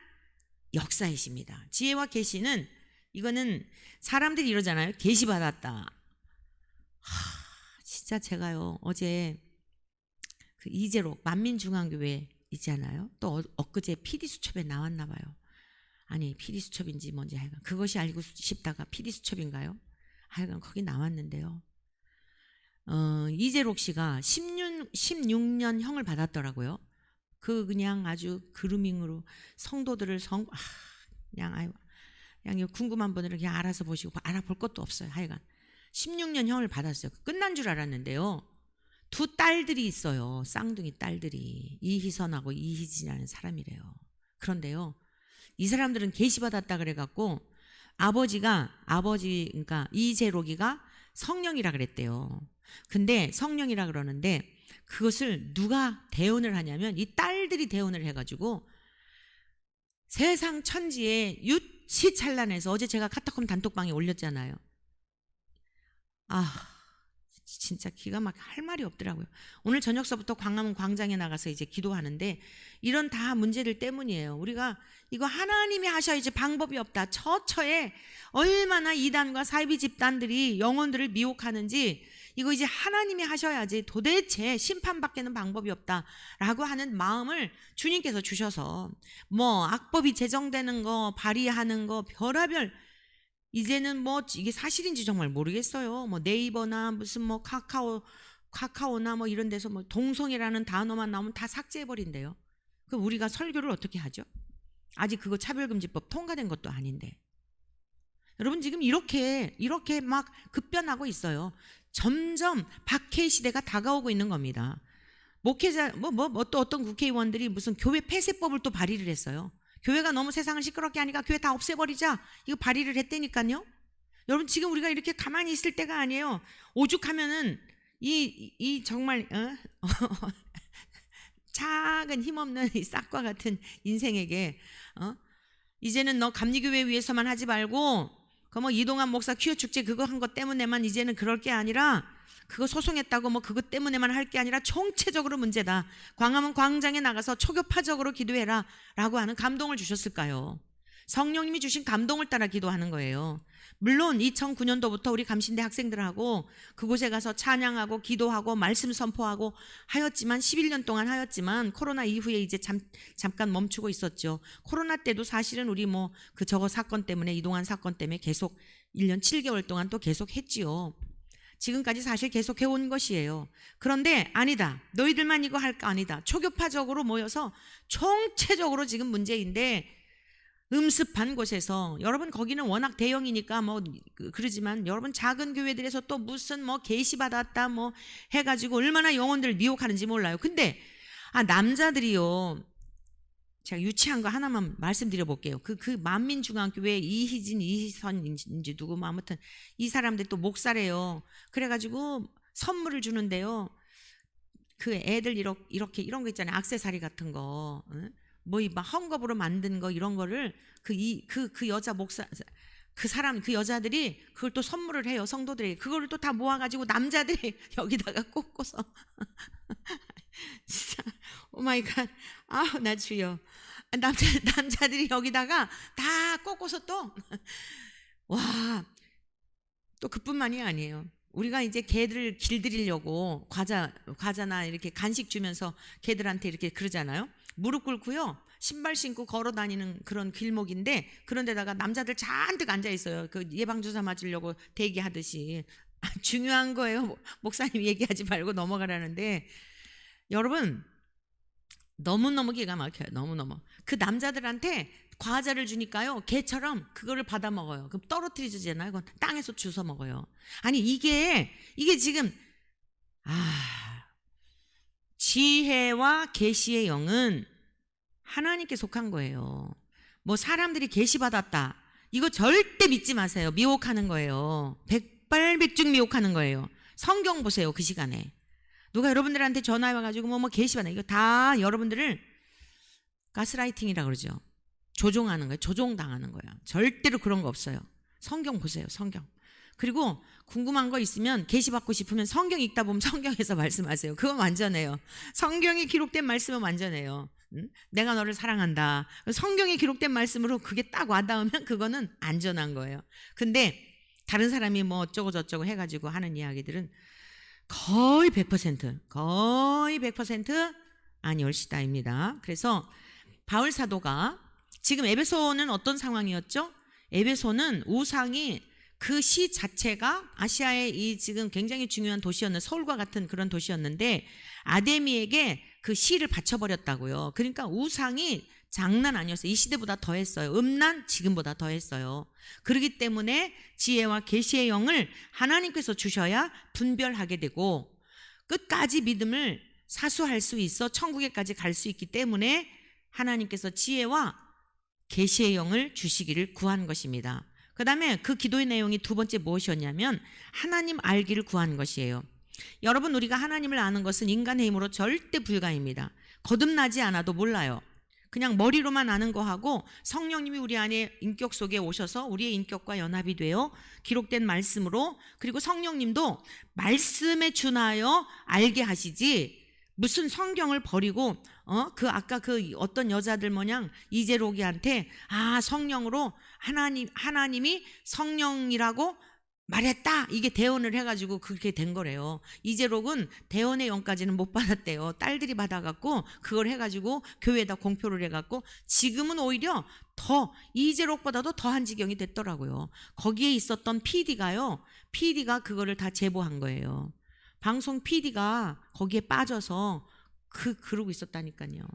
역사이십니다. 지혜와 계시는, 이거는 사람들이 이러잖아요. 계시 받았다. 진짜 제가요, 어제 그 이재록 만민중앙교회 있잖아요. 또 엊그제 PD수첩에 나왔나 봐요. 아니, PD수첩인지 뭔지 하여간 그것이 알고 싶다가 PD수첩인가요? 하여간 거기 나왔는데요. 이재록 씨가 16년 형을 받았더라고요. 그냥 아주 그루밍으로 성도들을 그냥 궁금한 분들은 그냥 알아서 보시고 알아볼 것도 없어요. 하여간 16년 형을 받았어요. 끝난 줄 알았는데요. 두 딸들이 있어요. 쌍둥이 딸들이. 이희선하고 이희진이라는 사람이래요. 그런데요, 이 사람들은 계시받았다 그래갖고 그러니까 이재록이가 성령이라 그랬대요. 근데 성령이라 그러는데 그것을 누가 대언을 하냐면 이 딸들이 대언을 해가지고 세상 천지에 유치찬란해서, 어제 제가 카타콤 단톡방에 올렸잖아요. 진짜 기가 막혀, 할 말이 없더라고요. 오늘 저녁서부터 광화문 광장에 나가서 이제 기도하는데 이런 다 문제들 때문이에요. 우리가 이거 하나님이 하셔야지 방법이 없다. 처처에 얼마나 이단과 사이비 집단들이 영혼들을 미혹하는지 이거 이제 하나님이 하셔야지 도대체 심판밖에는 방법이 없다라고 하는 마음을 주님께서 주셔서 악법이 제정되는 거, 발의하는 거 별하별, 이제는 이게 사실인지 정말 모르겠어요. 네이버나 무슨 카카오나 이런 데서 동성애라는 단어만 나오면 다 삭제해버린대요. 그럼 우리가 설교를 어떻게 하죠? 아직 그거 차별금지법 통과된 것도 아닌데. 여러분, 지금 이렇게 막 급변하고 있어요. 점점 박해 시대가 다가오고 있는 겁니다. 목회자, 또 어떤 국회의원들이 무슨 교회 폐쇄법을 또 발의를 했어요. 교회가 너무 세상을 시끄럽게 하니까 교회 다 없애버리자, 이거 발의를 했다니까요. 여러분, 지금 우리가 이렇게 가만히 있을 때가 아니에요. 오죽하면은 이 정말 작은 힘없는 이 싹과 같은 인생에게 이제는 너 감리교회 위해서만 하지 말고 이동환 목사 퀴어 축제 그거 한 것 때문에만 이제는 그럴 게 아니라, 그거 소송했다고 그것 때문에만 할 게 아니라 총체적으로 문제다. 광화문 광장에 나가서 초교파적으로 기도해라 라고 하는 감동을 주셨을까요? 성령님이 주신 감동을 따라 기도하는 거예요. 물론 2009년도부터 우리 감신대 학생들하고 그곳에 가서 찬양하고 기도하고 말씀 선포하고 하였지만, 11년 동안 하였지만 코로나 이후에 이제 잠깐 멈추고 있었죠. 코로나 때도 사실은 우리 저거 사건 때문에, 이동환 사건 때문에 계속 1년 7개월 동안 또 계속 했지요. 지금까지 사실 계속 해온 것이에요. 그런데 아니다, 너희들만 이거 할까? 아니다. 초교파적으로 모여서 총체적으로 지금 문제인데, 음습한 곳에서, 여러분 거기는 워낙 대형이니까 그러지만 여러분 작은 교회들에서 또 무슨 계시 받았다 해가지고 얼마나 영혼들을 미혹하는지 몰라요. 근데 남자들이요, 제가 유치한 거 하나만 말씀드려 볼게요. 그 만민중앙교회 이희진, 이희선인지 누구 아무튼 이 사람들 또 목사래요. 그래가지고 선물을 주는데요, 그 애들 이렇게 이런 거 있잖아요. 액세서리 같은 거, 막 헝겊으로 만든 거, 이런 거를 그 여자 목사 그 사람, 그 여자들이 그걸 또 선물을 해요. 성도들에게. 그걸 또 다 모아가지고 남자들이 여기다가 꽂고서 진짜 오 마이 갓. 아, 나 주여. 남자들이 여기다가 다 꽂고서 또 와, 또 그뿐만이 아니에요. 우리가 이제 개들을 길들이려고 과자나 이렇게 간식 주면서 개들한테 이렇게 그러잖아요. 무릎 꿇고요, 신발 신고 걸어 다니는 그런 길목인데, 그런데다가 남자들 잔뜩 앉아 있어요. 그 예방주사 맞으려고 대기하듯이. 중요한 거예요. 목사님 얘기하지 말고 넘어가라는데, 여러분 너무너무 기가 막혀요. 너무너무. 그 남자들한테 과자를 주니까요, 개처럼 그거를 받아 먹어요. 그럼 떨어뜨리잖아요. 그건 땅에서 주워 먹어요. 아니 이게 지금 지혜와 계시의 영은 하나님께 속한 거예요. 뭐 사람들이 계시 받았다, 이거 절대 믿지 마세요. 미혹하는 거예요. 백발백중 미혹하는 거예요. 성경 보세요. 그 시간에 누가 여러분들한테 전화해 와가지고 뭐 계시 받아, 이거 다 여러분들을 가스라이팅이라고 그러죠. 조종하는 거예요. 조종당하는 거예요. 절대로 그런 거 없어요. 성경 보세요. 성경. 그리고 궁금한 거 있으면 계시 받고 싶으면 성경 읽다 보면 성경에서 말씀하세요. 그건 완전해요. 성경에 기록된 말씀은 완전해요. 내가 너를 사랑한다. 성경에 기록된 말씀으로 그게 딱 와닿으면 그거는 안전한 거예요. 근데 다른 사람이 뭐 어쩌고 저쩌고 해가지고 하는 이야기들은 거의 100% 아니올시다입니다. 그래서 바울 사도가 지금 에베소는 어떤 상황이었죠? 에베소는 우상이, 그 시 자체가 아시아의 이 지금 굉장히 중요한 도시였는, 서울과 같은 그런 도시였는데 아데미에게 그 시를 바쳐버렸다고요. 그러니까 우상이 장난 아니었어요. 이 시대보다 더했어요. 음란 지금보다 더했어요. 그렇기 때문에 지혜와 계시의 영을 하나님께서 주셔야 분별하게 되고 끝까지 믿음을 사수할 수 있어 천국에까지 갈 수 있기 때문에 하나님께서 지혜와 계시의 영을 주시기를 구한 것입니다. 그 다음에 그 기도의 내용이 두 번째 무엇이었냐면 하나님 알기를 구한 것이에요. 여러분, 우리가 하나님을 아는 것은 인간의 힘으로 절대 불가입니다. 거듭나지 않아도 몰라요. 그냥 머리로만 아는 거하고 성령님이 우리 안에 인격 속에 오셔서 우리의 인격과 연합이 되어 기록된 말씀으로, 그리고 성령님도 말씀에 준하여 알게 하시지, 무슨 성경을 버리고 아까 그 어떤 여자들 모양 이재록이한테 성령으로 하나님이 성령이라고 말했다, 이게 대언을 해가지고 그렇게 된 거래요. 이재록은 대언의 영까지는 못 받았대요. 딸들이 받아갖고 그걸 해가지고 교회에다 공표를 해갖고 지금은 오히려 더 이재록보다도 더한 지경이 됐더라고요. 거기에 있었던 PD가 그거를 다 제보한 거예요. 방송 PD가 거기에 빠져서 그러고 있었다니까요.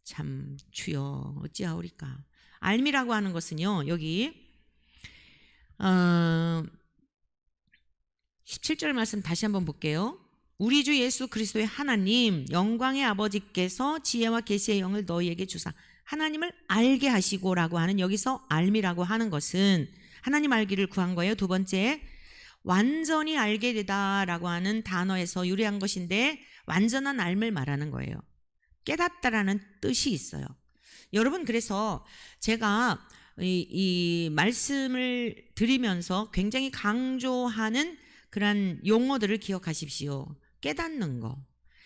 참 주여 어찌하오리까. 알미라고 하는 것은요, 여기 17절 말씀 다시 한번 볼게요. 우리 주 예수 그리스도의 하나님 영광의 아버지께서 지혜와 계시의 영을 너희에게 주사 하나님을 알게 하시고라고 하는, 여기서 알미라고 하는 것은 하나님 알기를 구한 거예요. 두 번째, 완전히 알게 되다라고 하는 단어에서 유래한 것인데 완전한 알을 말하는 거예요. 깨닫다라는 뜻이 있어요. 여러분, 그래서 제가 이 말씀을 드리면서 굉장히 강조하는 그런 용어들을 기억하십시오. 깨닫는 거.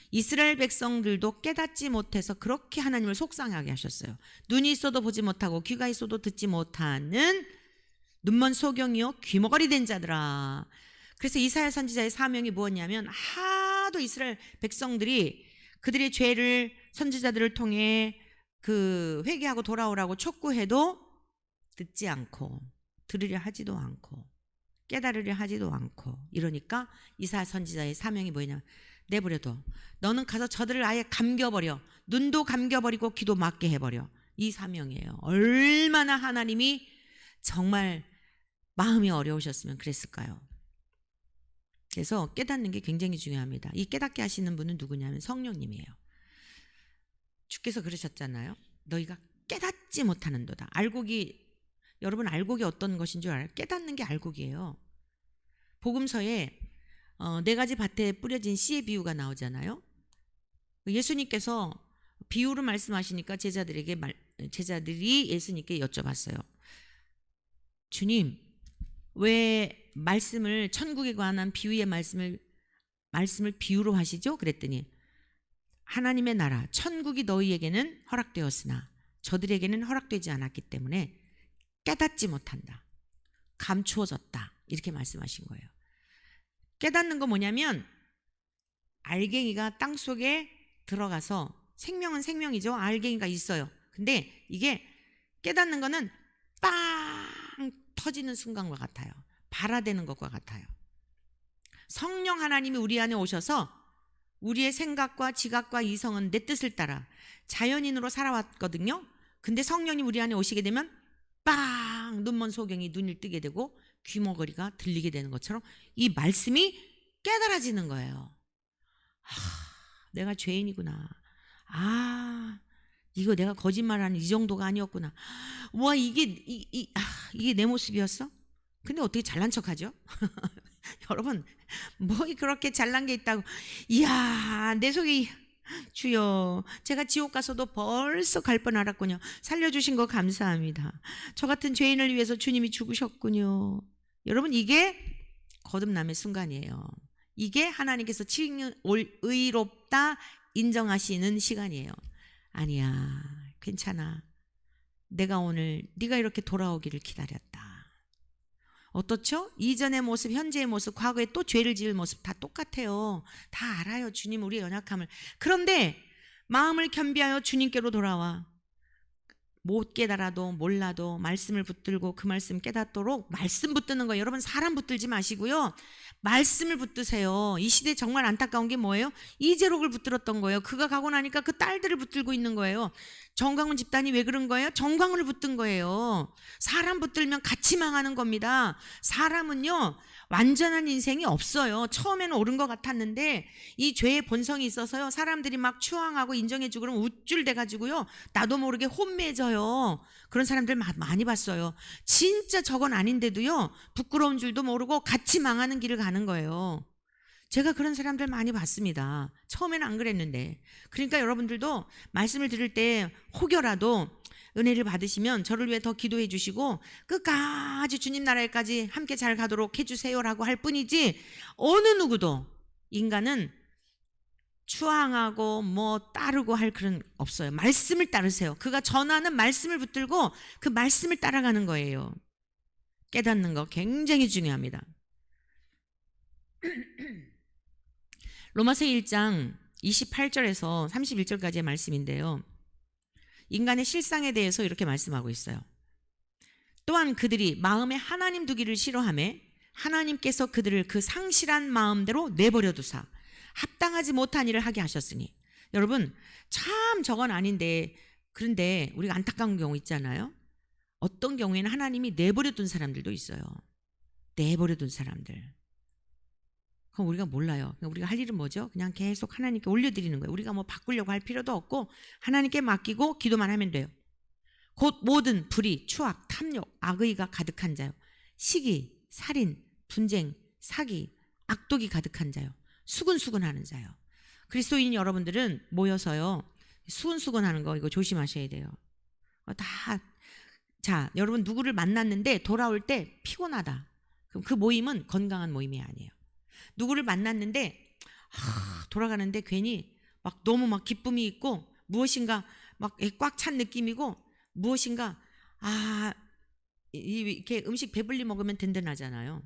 이스라엘 백성들도 깨닫지 못해서 그렇게 하나님을 속상하게 하셨어요. 눈이 있어도 보지 못하고 귀가 있어도 듣지 못하는 눈먼 소경이요 귀머거리 된 자들아. 그래서 이사야 선지자의 사명이 무엇이냐면, 하도 이스라엘 백성들이 그들의 죄를 선지자들을 통해 그 회개하고 돌아오라고 촉구해도 듣지 않고 들으려 하지도 않고 깨달으려 하지도 않고 이러니까 이사야 선지자의 사명이 뭐냐면, 내버려둬. 너는 가서 저들을 아예 감겨버려. 눈도 감겨버리고 귀도 막게 해버려. 이 사명이에요. 얼마나 하나님이 정말 마음이 어려우셨으면 그랬을까요? 그래서 깨닫는 게 굉장히 중요합니다. 이 깨닫게 하시는 분은 누구냐면 성령님이에요. 주께서 그러셨잖아요. 너희가 깨닫지 못하는도다. 여러분, 알곡이 어떤 것인 줄 알아요? 깨닫는 게 알곡이에요. 복음서에 4가지 밭에 뿌려진 씨의 비유가 나오잖아요. 예수님께서 비유를 말씀하시니까 제자들이 예수님께 여쭤봤어요. 주님, 왜 말씀을 천국에 관한 비유의 말씀을 비유로 하시죠? 그랬더니 하나님의 나라 천국이 너희에게는 허락되었으나 저들에게는 허락되지 않았기 때문에 깨닫지 못한다. 감추어졌다. 이렇게 말씀하신 거예요. 깨닫는 거 뭐냐면 알갱이가 땅속에 들어가서 생명은 생명이죠. 알갱이가 있어요. 근데 이게 깨닫는 거는 빵 터지는 순간과 같아요. 발화되는 것과 같아요. 성령 하나님이 우리 안에 오셔서 우리의 생각과 지각과 이성은 내 뜻을 따라 자연인으로 살아왔거든요. 근데 성령이 우리 안에 오시게 되면 빵 눈먼 소경이 눈을 뜨게 되고 귀머거리가 들리게 되는 것처럼 이 말씀이 깨달아지는 거예요. 내가 죄인이구나. 이거 내가 거짓말하는 이 정도가 아니었구나. 와, 이게 내 모습이었어? 근데 어떻게 잘난 척하죠? 여러분, 뭐 그렇게 잘난 게 있다고. 이야, 내 속에 주여, 제가 지옥 가서도 벌써 갈 뻔 알았군요. 살려주신 거 감사합니다. 저 같은 죄인을 위해서 주님이 죽으셨군요. 여러분, 이게 거듭남의 순간이에요. 이게 하나님께서 의롭다 인정하시는 시간이에요. 아니야, 괜찮아. 내가 오늘 네가 이렇게 돌아오기를 기다렸다. 어떻죠? 이전의 모습, 현재의 모습, 과거에 또 죄를 지을 모습 다 똑같아요. 다 알아요. 주님 우리의 연약함을. 그런데 마음을 겸비하여 주님께로 돌아와. 못 깨달아도 몰라도 말씀을 붙들고 그 말씀 깨닫도록 말씀 붙드는 거예요. 여러분, 사람 붙들지 마시고요. 말씀을 붙드세요. 이 시대 정말 안타까운 게 뭐예요? 이재록을 붙들었던 거예요. 그가 가고 나니까 그 딸들을 붙들고 있는 거예요. 정광훈 집단이 왜 그런 거예요? 정광훈을 붙든 거예요. 사람 붙들면 같이 망하는 겁니다. 사람은요, 완전한 인생이 없어요. 처음에는 옳은 것 같았는데 이 죄의 본성이 있어서요, 사람들이 막 추앙하고 인정해주고 그러면 우쭐대가지고요, 나도 모르게 혼매져요. 그런 사람들 많이 봤어요. 진짜 저건 아닌데도요, 부끄러운 줄도 모르고 같이 망하는 길을 가는 거예요. 제가 그런 사람들 많이 봤습니다. 처음에는 안 그랬는데. 그러니까 여러분들도 말씀을 들을 때 혹여라도 은혜를 받으시면 저를 위해 더 기도해 주시고 끝까지 주님 나라에까지 함께 잘 가도록 해주세요라고 할 뿐이지, 어느 누구도 인간은 추앙하고 뭐 따르고 할 그런 없어요. 말씀을 따르세요. 그가 전하는 말씀을 붙들고 그 말씀을 따라가는 거예요. 깨닫는 거 굉장히 중요합니다. 로마서 1장 28절에서 31절까지의 말씀인데요, 인간의 실상에 대해서 이렇게 말씀하고 있어요. 또한 그들이 마음에 하나님 두기를 싫어하며 하나님께서 그들을 그 상실한 마음대로 내버려 두사 합당하지 못한 일을 하게 하셨으니. 여러분, 참 저건 아닌데, 그런데 우리가 안타까운 경우 있잖아요. 어떤 경우에는 하나님이 내버려 둔 사람들도 있어요. 내버려 둔 사람들. 그럼 우리가 몰라요. 우리가 할 일은 뭐죠? 그냥 계속 하나님께 올려드리는 거예요. 우리가 뭐 바꾸려고 할 필요도 없고 하나님께 맡기고 기도만 하면 돼요. 곧 모든 불의, 추악, 탐욕, 악의가 가득한 자요, 시기, 살인, 분쟁, 사기, 악독이 가득한 자요, 수근수근하는 자요. 그리스도인 여러분들은 모여서요, 수근수근하는 거 이거 조심하셔야 돼요. 자, 여러분 누구를 만났는데 돌아올 때 피곤하다. 그럼 그 모임은 건강한 모임이 아니에요. 누구를 만났는데 돌아가는데 괜히 막 너무 막 기쁨이 있고 무엇인가 막 꽉 찬 느낌이고 무엇인가 이렇게 음식 배불리 먹으면 든든하잖아요.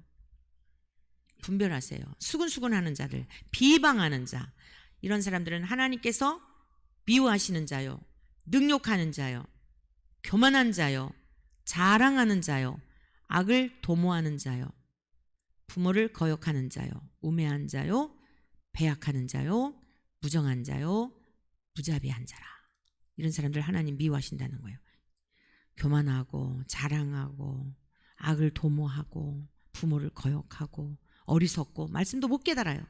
분별하세요. 수근수근하는 자들, 비방하는 자, 이런 사람들은 하나님께서 미워하시는 자요, 능욕하는 자요, 교만한 자요, 자랑하는 자요, 악을 도모하는 자요, 부모를 거역하는 자요, 우매한 자요, 배약하는 자요, 무정한 자요, 무자비한 자라. 이런 사람들 하나님 미워하신다는 거예요. 교만하고 자랑하고 악을 도모하고 부모를 거역하고 어리석고 말씀도 못 깨달아요.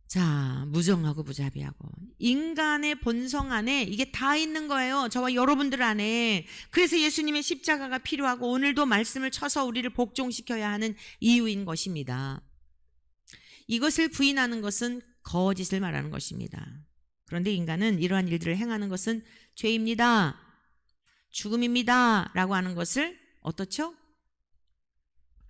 자, 무정하고 무자비하고, 인간의 본성 안에 이게 다 있는 거예요. 저와 여러분들 안에. 그래서 예수님의 십자가가 필요하고 오늘도 말씀을 쳐서 우리를 복종시켜야 하는 이유인 것입니다. 이것을 부인하는 것은 거짓을 말하는 것입니다. 그런데 인간은 이러한 일들을 행하는 것은 죄입니다, 죽음입니다 라고 하는 것을 어떻죠?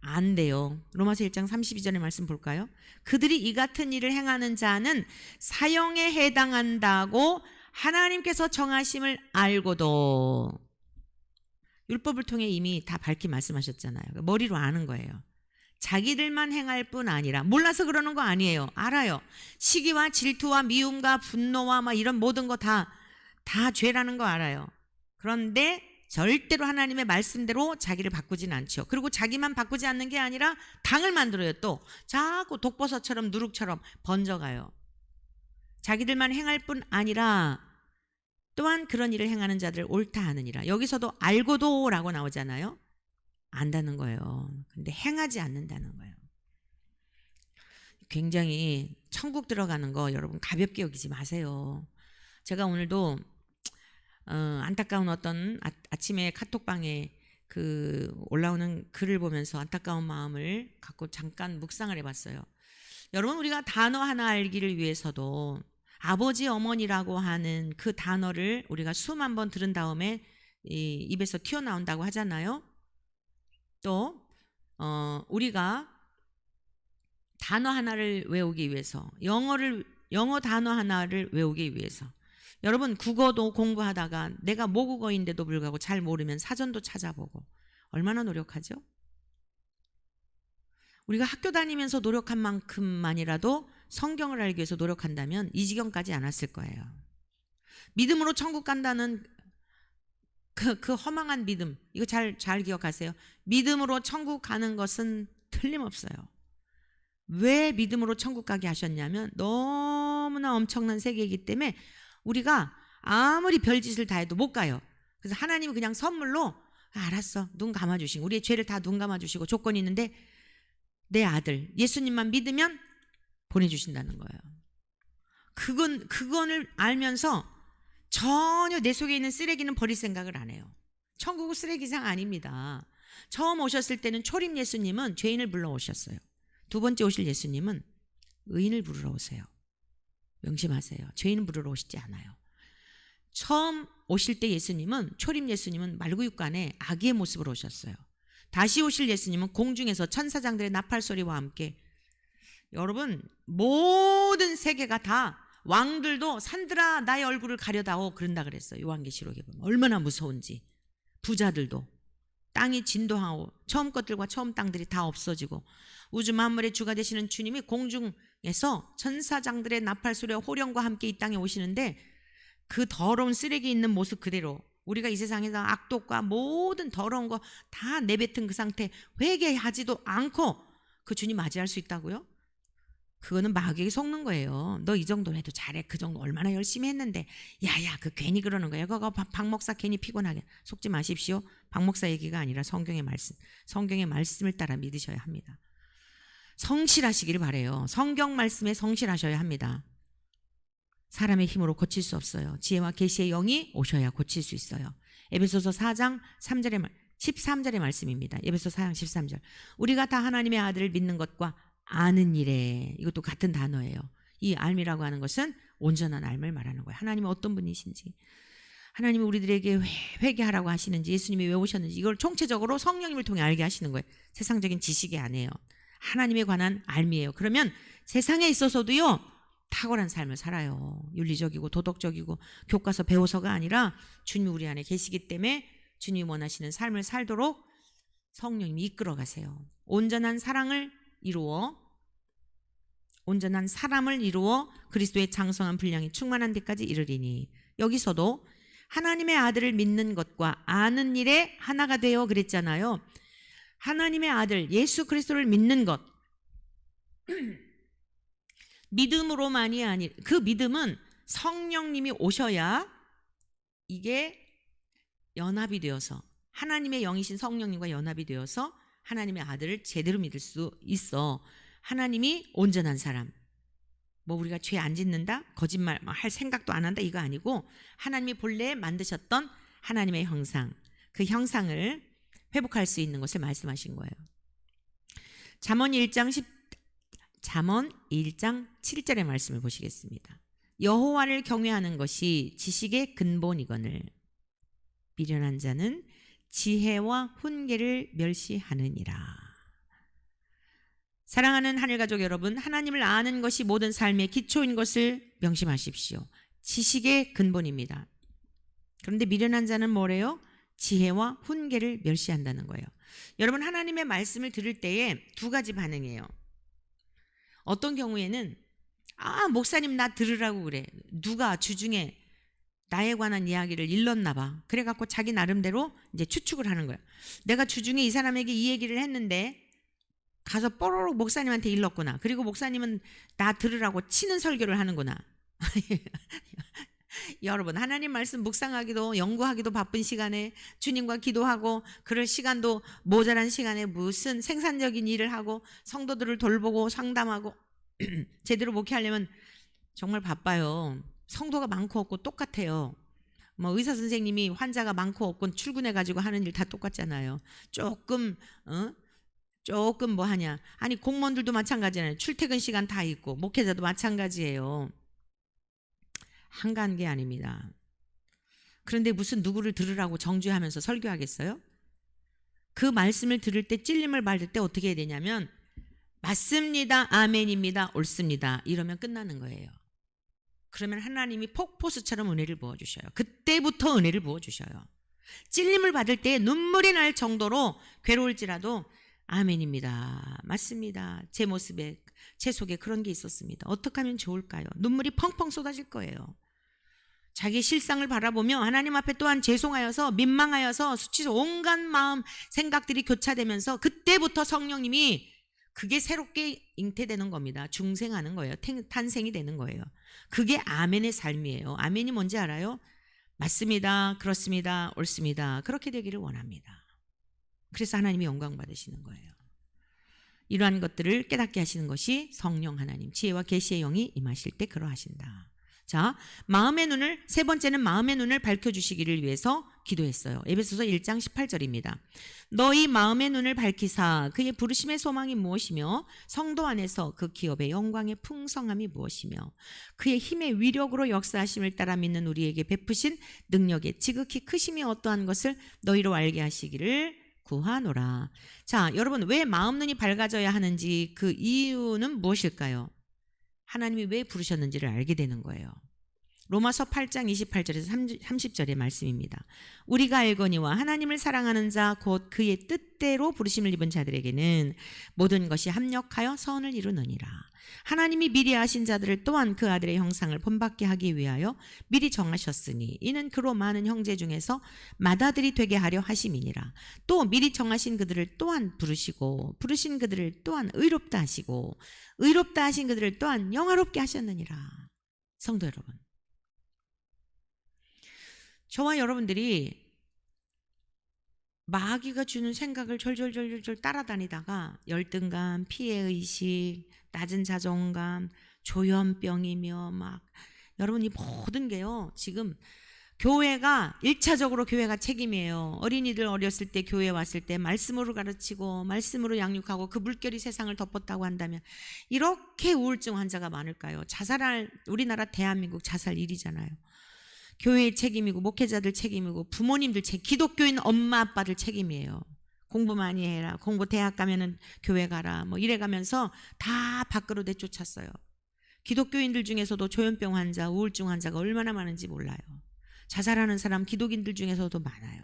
안 돼요. 로마서 1장 32절의 말씀 볼까요? 그들이 이 같은 일을 행하는 자는 사형에 해당한다고 하나님께서 정하심을 알고도, 율법을 통해 이미 다 밝히 말씀하셨잖아요. 머리로 아는 거예요. 자기들만 행할 뿐 아니라, 몰라서 그러는 거 아니에요. 알아요. 시기와 질투와 미움과 분노와 막 이런 모든 거 다 죄라는 거 알아요. 그런데 절대로 하나님의 말씀대로 자기를 바꾸진 않죠. 그리고 자기만 바꾸지 않는 게 아니라 당을 만들어요. 또 자꾸 독버섯처럼 누룩처럼 번져가요. 자기들만 행할 뿐 아니라 또한 그런 일을 행하는 자들 옳다 하느니라. 여기서도 알고도 라고 나오잖아요. 안다는 거예요. 근데 행하지 않는다는 거예요. 굉장히 천국 들어가는 거 여러분 가볍게 여기지 마세요. 제가 오늘도 안타까운 어떤 아침에 카톡방에 그 올라오는 글을 보면서 안타까운 마음을 갖고 잠깐 묵상을 해봤어요. 여러분, 우리가 단어 하나 알기를 위해서도 아버지 어머니라고 하는 그 단어를 우리가 수만 번 들은 다음에 입에서 튀어나온다고 하잖아요. 또 우리가 단어 하나를 외우기 위해서, 영어 단어 하나를 외우기 위해서, 여러분 국어도 공부하다가 내가 모국어인데도 불구하고 잘 모르면 사전도 찾아보고 얼마나 노력하죠? 우리가 학교 다니면서 노력한 만큼만이라도 성경을 알기 위해서 노력한다면 이 지경까지 안 왔을 거예요. 믿음으로 천국 간다는 그 허망한 믿음, 이거 잘 기억하세요. 믿음으로 천국 가는 것은 틀림없어요. 왜 믿음으로 천국 가게 하셨냐면 너무나 엄청난 세계이기 때문에 우리가 아무리 별짓을 다 해도 못 가요. 그래서 하나님은 그냥 선물로 알았어, 눈 감아주시고, 우리의 죄를 다 눈 감아주시고 조건이 있는데 내 아들 예수님만 믿으면 보내주신다는 거예요. 그건을 알면서 전혀 내 속에 있는 쓰레기는 버릴 생각을 안 해요. 천국은 쓰레기상 아닙니다. 처음 오셨을 때는 초림 예수님은 죄인을 불러오셨어요. 두 번째 오실 예수님은 의인을 부르러 오세요. 명심하세요. 죄인을 부르러 오시지 않아요. 처음 오실 때 예수님은, 초림 예수님은 말구육간에 아기의 모습으로 오셨어요. 다시 오실 예수님은 공중에서 천사장들의 나팔 소리와 함께, 여러분 모든 세계가 다, 왕들도 산들아 나의 얼굴을 가려다오 그런다 그랬어요. 요한계시록에 보면 얼마나 무서운지. 부자들도 땅이 진동하고 처음 것들과 처음 땅들이 다 없어지고 우주 만물의 주가 되시는 주님이 공중에서 천사장들의 나팔 소리와 호령과 함께 이 땅에 오시는데, 그 더러운 쓰레기 있는 모습 그대로, 우리가 이 세상에서 악독과 모든 더러운 거 다 내뱉은 그 상태, 회개하지도 않고 그 주님 맞이할 수 있다고요? 그거는 마귀에게 속는 거예요. 너 이 정도 해도 잘해. 그 정도 얼마나 열심히 했는데. 야야, 그 괜히 그러는 거예요. 그거 박 목사 괜히 피곤하게. 속지 마십시오. 박 목사 얘기가 아니라 성경의 말씀을 따라 믿으셔야 합니다. 성실하시기를 바라요. 성경 말씀에 성실하셔야 합니다. 사람의 힘으로 고칠 수 없어요. 지혜와 계시의 영이 오셔야 고칠 수 있어요. 에베소서 4장 13절의 말씀입니다. 에베소서 4장 13절. 우리가 다 하나님의 아들을 믿는 것과 아는 일에, 이것도 같은 단어예요. 이 알미라고 하는 것은 온전한 알을 말하는 거예요. 하나님은 어떤 분이신지, 하나님이 우리들에게 회개하라고 하시는지, 예수님이 왜 오셨는지, 이걸 총체적으로 성령님을 통해 알게 하시는 거예요. 세상적인 지식이 아니에요. 하나님에 관한 알미예요. 그러면 세상에 있어서도요 탁월한 삶을 살아요. 윤리적이고 도덕적이고 교과서 배워서가 아니라 주님이 우리 안에 계시기 때문에 주님이 원하시는 삶을 살도록 성령님이 이끌어 가세요. 온전한 사람을 이루어 그리스도의 장성한 분량이 충만한 데까지 이르리니, 여기서도 하나님의 아들을 믿는 것과 아는 일에 하나가 되어 그랬잖아요. 하나님의 아들 예수 그리스도를 믿는 것, 믿음으로만이 아니, 그 믿음은 성령님이 오셔야 이게 연합이 되어서, 하나님의 영이신 성령님과 연합이 되어서 하나님의 아들을 제대로 믿을 수 있어. 하나님이 온전한 사람, 뭐 우리가 죄 안 짓는다, 거짓말 할 생각도 안 한다, 이거 아니고 하나님이 본래 만드셨던 하나님의 형상, 그 형상을 회복할 수 있는 것을 말씀하신 거예요. 잠언 1장 7절의 말씀을 보시겠습니다. 여호와를 경외하는 것이 지식의 근본이거늘 미련한 자는 지혜와 훈계를 멸시하느니라. 사랑하는 하늘가족 여러분, 하나님을 아는 것이 모든 삶의 기초인 것을 명심하십시오. 지식의 근본입니다. 그런데 미련한 자는 뭐래요? 지혜와 훈계를 멸시한다는 거예요. 여러분, 하나님의 말씀을 들을 때에 두 가지 반응이에요. 어떤 경우에는 목사님 나 들으라고 그래. 누가 주중에 나에 관한 이야기를 일렀나 봐. 그래갖고 자기 나름대로 이제 추측을 하는 거예요. 내가 주중에 이 사람에게 이 얘기를 했는데 가서 뽀로록 목사님한테 일렀구나. 그리고 목사님은 나 들으라고 치는 설교를 하는구나. 여러분, 하나님 말씀 묵상하기도 연구하기도 바쁜 시간에 주님과 기도하고 그럴 시간도 모자란 시간에 무슨 생산적인 일을 하고 성도들을 돌보고 상담하고 제대로 목회하려면 정말 바빠요. 성도가 많고 없고 똑같아요. 뭐 의사 선생님이 환자가 많고 없고 출근해가지고 하는 일 다 똑같잖아요. 조금 뭐 하냐. 아니 공무원들도 마찬가지잖아요. 출퇴근 시간 다 있고 목회자도 마찬가지예요. 한가한 게 아닙니다. 그런데 무슨 누구를 들으라고 정죄하면서 설교하겠어요? 그 말씀을 들을 때 찔림을 받을 때 어떻게 해야 되냐면 맞습니다, 아멘입니다, 옳습니다 이러면 끝나는 거예요. 그러면 하나님이 폭포수처럼 은혜를 부어주셔요. 그때부터 은혜를 부어주셔요. 찔림을 받을 때 눈물이 날 정도로 괴로울지라도 아멘입니다, 맞습니다, 제 모습에 제 속에 그런 게 있었습니다, 어떻게 하면 좋을까요? 눈물이 펑펑 쏟아질 거예요. 자기 실상을 바라보며 하나님 앞에 또한 죄송하여서 민망하여서 수치서 온갖 마음 생각들이 교차되면서 그때부터 성령님이 그게 새롭게 잉태되는 겁니다. 중생하는 거예요. 탄생이 되는 거예요. 그게 아멘의 삶이에요. 아멘이 뭔지 알아요? 맞습니다, 그렇습니다, 옳습니다, 그렇게 되기를 원합니다. 그래서 하나님이 영광 받으시는 거예요. 이러한 것들을 깨닫게 하시는 것이 성령 하나님, 지혜와 계시의 영이 임하실 때 그러하신다. 자, 마음의 눈을, 세 번째는 마음의 눈을 밝혀주시기를 위해서 기도했어요. 에베소서 1장 18절입니다. 너희 마음의 눈을 밝히사 그의 부르심의 소망이 무엇이며 성도 안에서 그 기업의 영광의 풍성함이 무엇이며 그의 힘의 위력으로 역사하심을 따라 믿는 우리에게 베푸신 능력의 지극히 크심이 어떠한 것을 너희로 알게 하시기를 구하노라. 자, 여러분, 왜 마음 눈이 밝아져야 하는지 그 이유는 무엇일까요? 하나님이 왜 부르셨는지를 알게 되는 거예요. 로마서 8장 28절에서 30절의 말씀입니다. 우리가 알거니와 하나님을 사랑하는 자 곧 그의 뜻대로 부르심을 입은 자들에게는 모든 것이 합력하여 선을 이루느니라. 하나님이 미리 아신 자들을 또한 그 아들의 형상을 본받게 하기 위하여 미리 정하셨으니 이는 그로 많은 형제 중에서 맏아들이 되게 하려 하심이니라. 또 미리 정하신 그들을 또한 부르시고 부르신 그들을 또한 의롭다 하시고 의롭다 하신 그들을 또한 영화롭게 하셨느니라. 성도 여러분, 저와 여러분들이 마귀가 주는 생각을 절절절절 따라다니다가 열등감, 피해의식, 낮은 자존감, 조현병이며 막 여러분 이 모든 게요, 지금 교회가 1차적으로 교회가 책임이에요. 어린이들 어렸을 때 교회 왔을 때 말씀으로 가르치고 말씀으로 양육하고 그 물결이 세상을 덮었다고 한다면 이렇게 우울증 환자가 많을까요? 자살할, 우리나라 대한민국 자살 1위잖아요. 교회의 책임이고 목회자들 책임이고 부모님들 책임, 기독교인 엄마 아빠들 책임이에요. 공부 많이 해라, 공부 대학 가면은 교회 가라, 뭐 이래 가면서 다 밖으로 내쫓았어요. 기독교인들 중에서도 조현병 환자, 우울증 환자가 얼마나 많은지 몰라요. 자살하는 사람 기독인들 중에서도 많아요.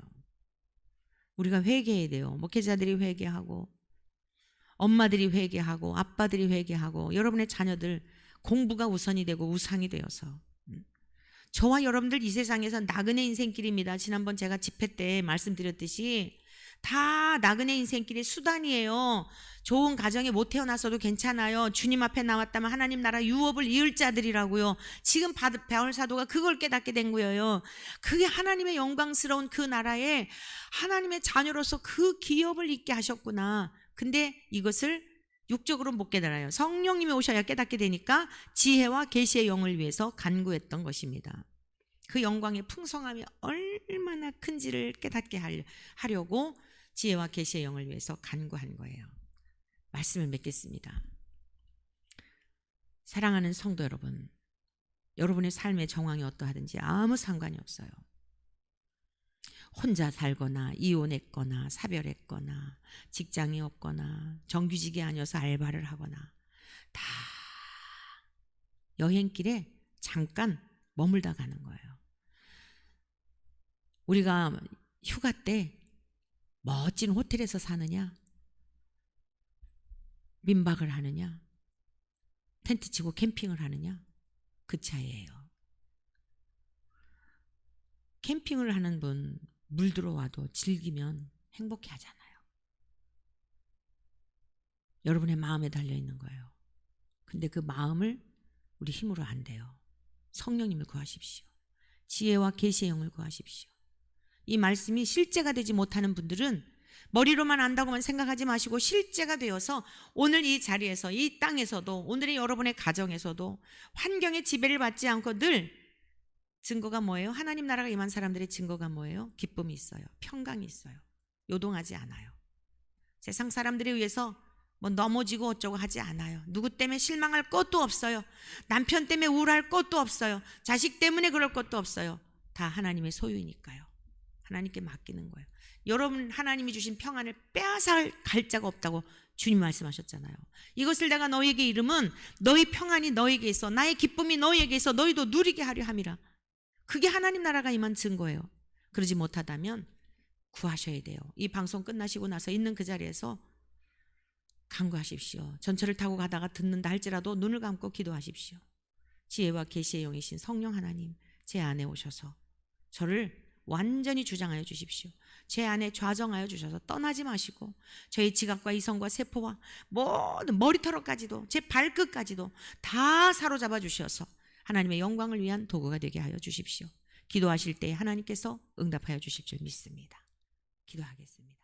우리가 회개해야 돼요. 목회자들이 회개하고 엄마들이 회개하고 아빠들이 회개하고 여러분의 자녀들 공부가 우선이 되고 우상이 되어서. 저와 여러분들 이 세상에서 나그네 인생길입니다. 지난번 제가 집회 때 말씀드렸듯이 다 나그네 인생길의 수단이에요. 좋은 가정에 못 태어났어도 괜찮아요. 주님 앞에 나왔다면 하나님 나라 유업을 이을 자들이라고요. 지금 바울 사도가 그걸 깨닫게 된 거예요. 그게 하나님의 영광스러운 그 나라에 하나님의 자녀로서 그 기업을 잇게 하셨구나. 근데 이것을 육적으로 못 깨달아요. 성령님이 오셔야 깨닫게 되니까 지혜와 계시의 영을 위해서 간구했던 것입니다. 그 영광의 풍성함이 얼마나 큰지를 깨닫게 하려고 지혜와 계시의 영을 위해서 간구한 거예요. 말씀을 맺겠습니다. 사랑하는 성도 여러분, 여러분의 삶의 정황이 어떠하든지 아무 상관이 없어요. 혼자 살거나 이혼했거나 사별했거나 직장이 없거나 정규직이 아니어서 알바를 하거나 다 여행길에 잠깐 머물다 가는 거예요. 우리가 휴가 때 멋진 호텔에서 사느냐, 민박을 하느냐, 텐트 치고 캠핑을 하느냐, 그 차이예요. 캠핑을 하는 분 물 들어와도 즐기면 행복해 하잖아요. 여러분의 마음에 달려있는 거예요. 근데 그 마음을 우리 힘으로 안 돼요. 성령님을 구하십시오. 지혜와 계시의 영을 구하십시오. 이 말씀이 실제가 되지 못하는 분들은 머리로만 안다고만 생각하지 마시고 실제가 되어서 오늘 이 자리에서, 이 땅에서도, 오늘의 여러분의 가정에서도 환경의 지배를 받지 않고 늘 증거가 뭐예요? 하나님 나라가 임한 사람들의 증거가 뭐예요? 기쁨이 있어요. 평강이 있어요. 요동하지 않아요. 세상 사람들에 의해서 뭐 넘어지고 어쩌고 하지 않아요. 누구 때문에 실망할 것도 없어요. 남편 때문에 우울할 것도 없어요. 자식 때문에 그럴 것도 없어요. 다 하나님의 소유이니까요. 하나님께 맡기는 거예요. 여러분 하나님이 주신 평안을 빼앗을 갈 자가 없다고 주님 말씀하셨잖아요. 이것을 내가 너희에게 이름은 너희 평안이 너희에게 있어 나의 기쁨이 너희에게 있어 너희도 누리게 하려 함이라. 그게 하나님 나라가 임한 증거예요. 그러지 못하다면 구하셔야 돼요. 이 방송 끝나시고 나서 있는 그 자리에서 간구하십시오. 전철을 타고 가다가 듣는다 할지라도 눈을 감고 기도하십시오. 지혜와 계시의 영이신 성령 하나님, 제 안에 오셔서 저를 완전히 주장하여 주십시오. 제 안에 좌정하여 주셔서 떠나지 마시고 저의 지각과 이성과 세포와 모든 머리털까지도 제 발끝까지도 다 사로잡아 주셔서 하나님의 영광을 위한 도구가 되게 하여 주십시오. 기도하실 때 하나님께서 응답하여 주실 줄 믿습니다. 기도하겠습니다.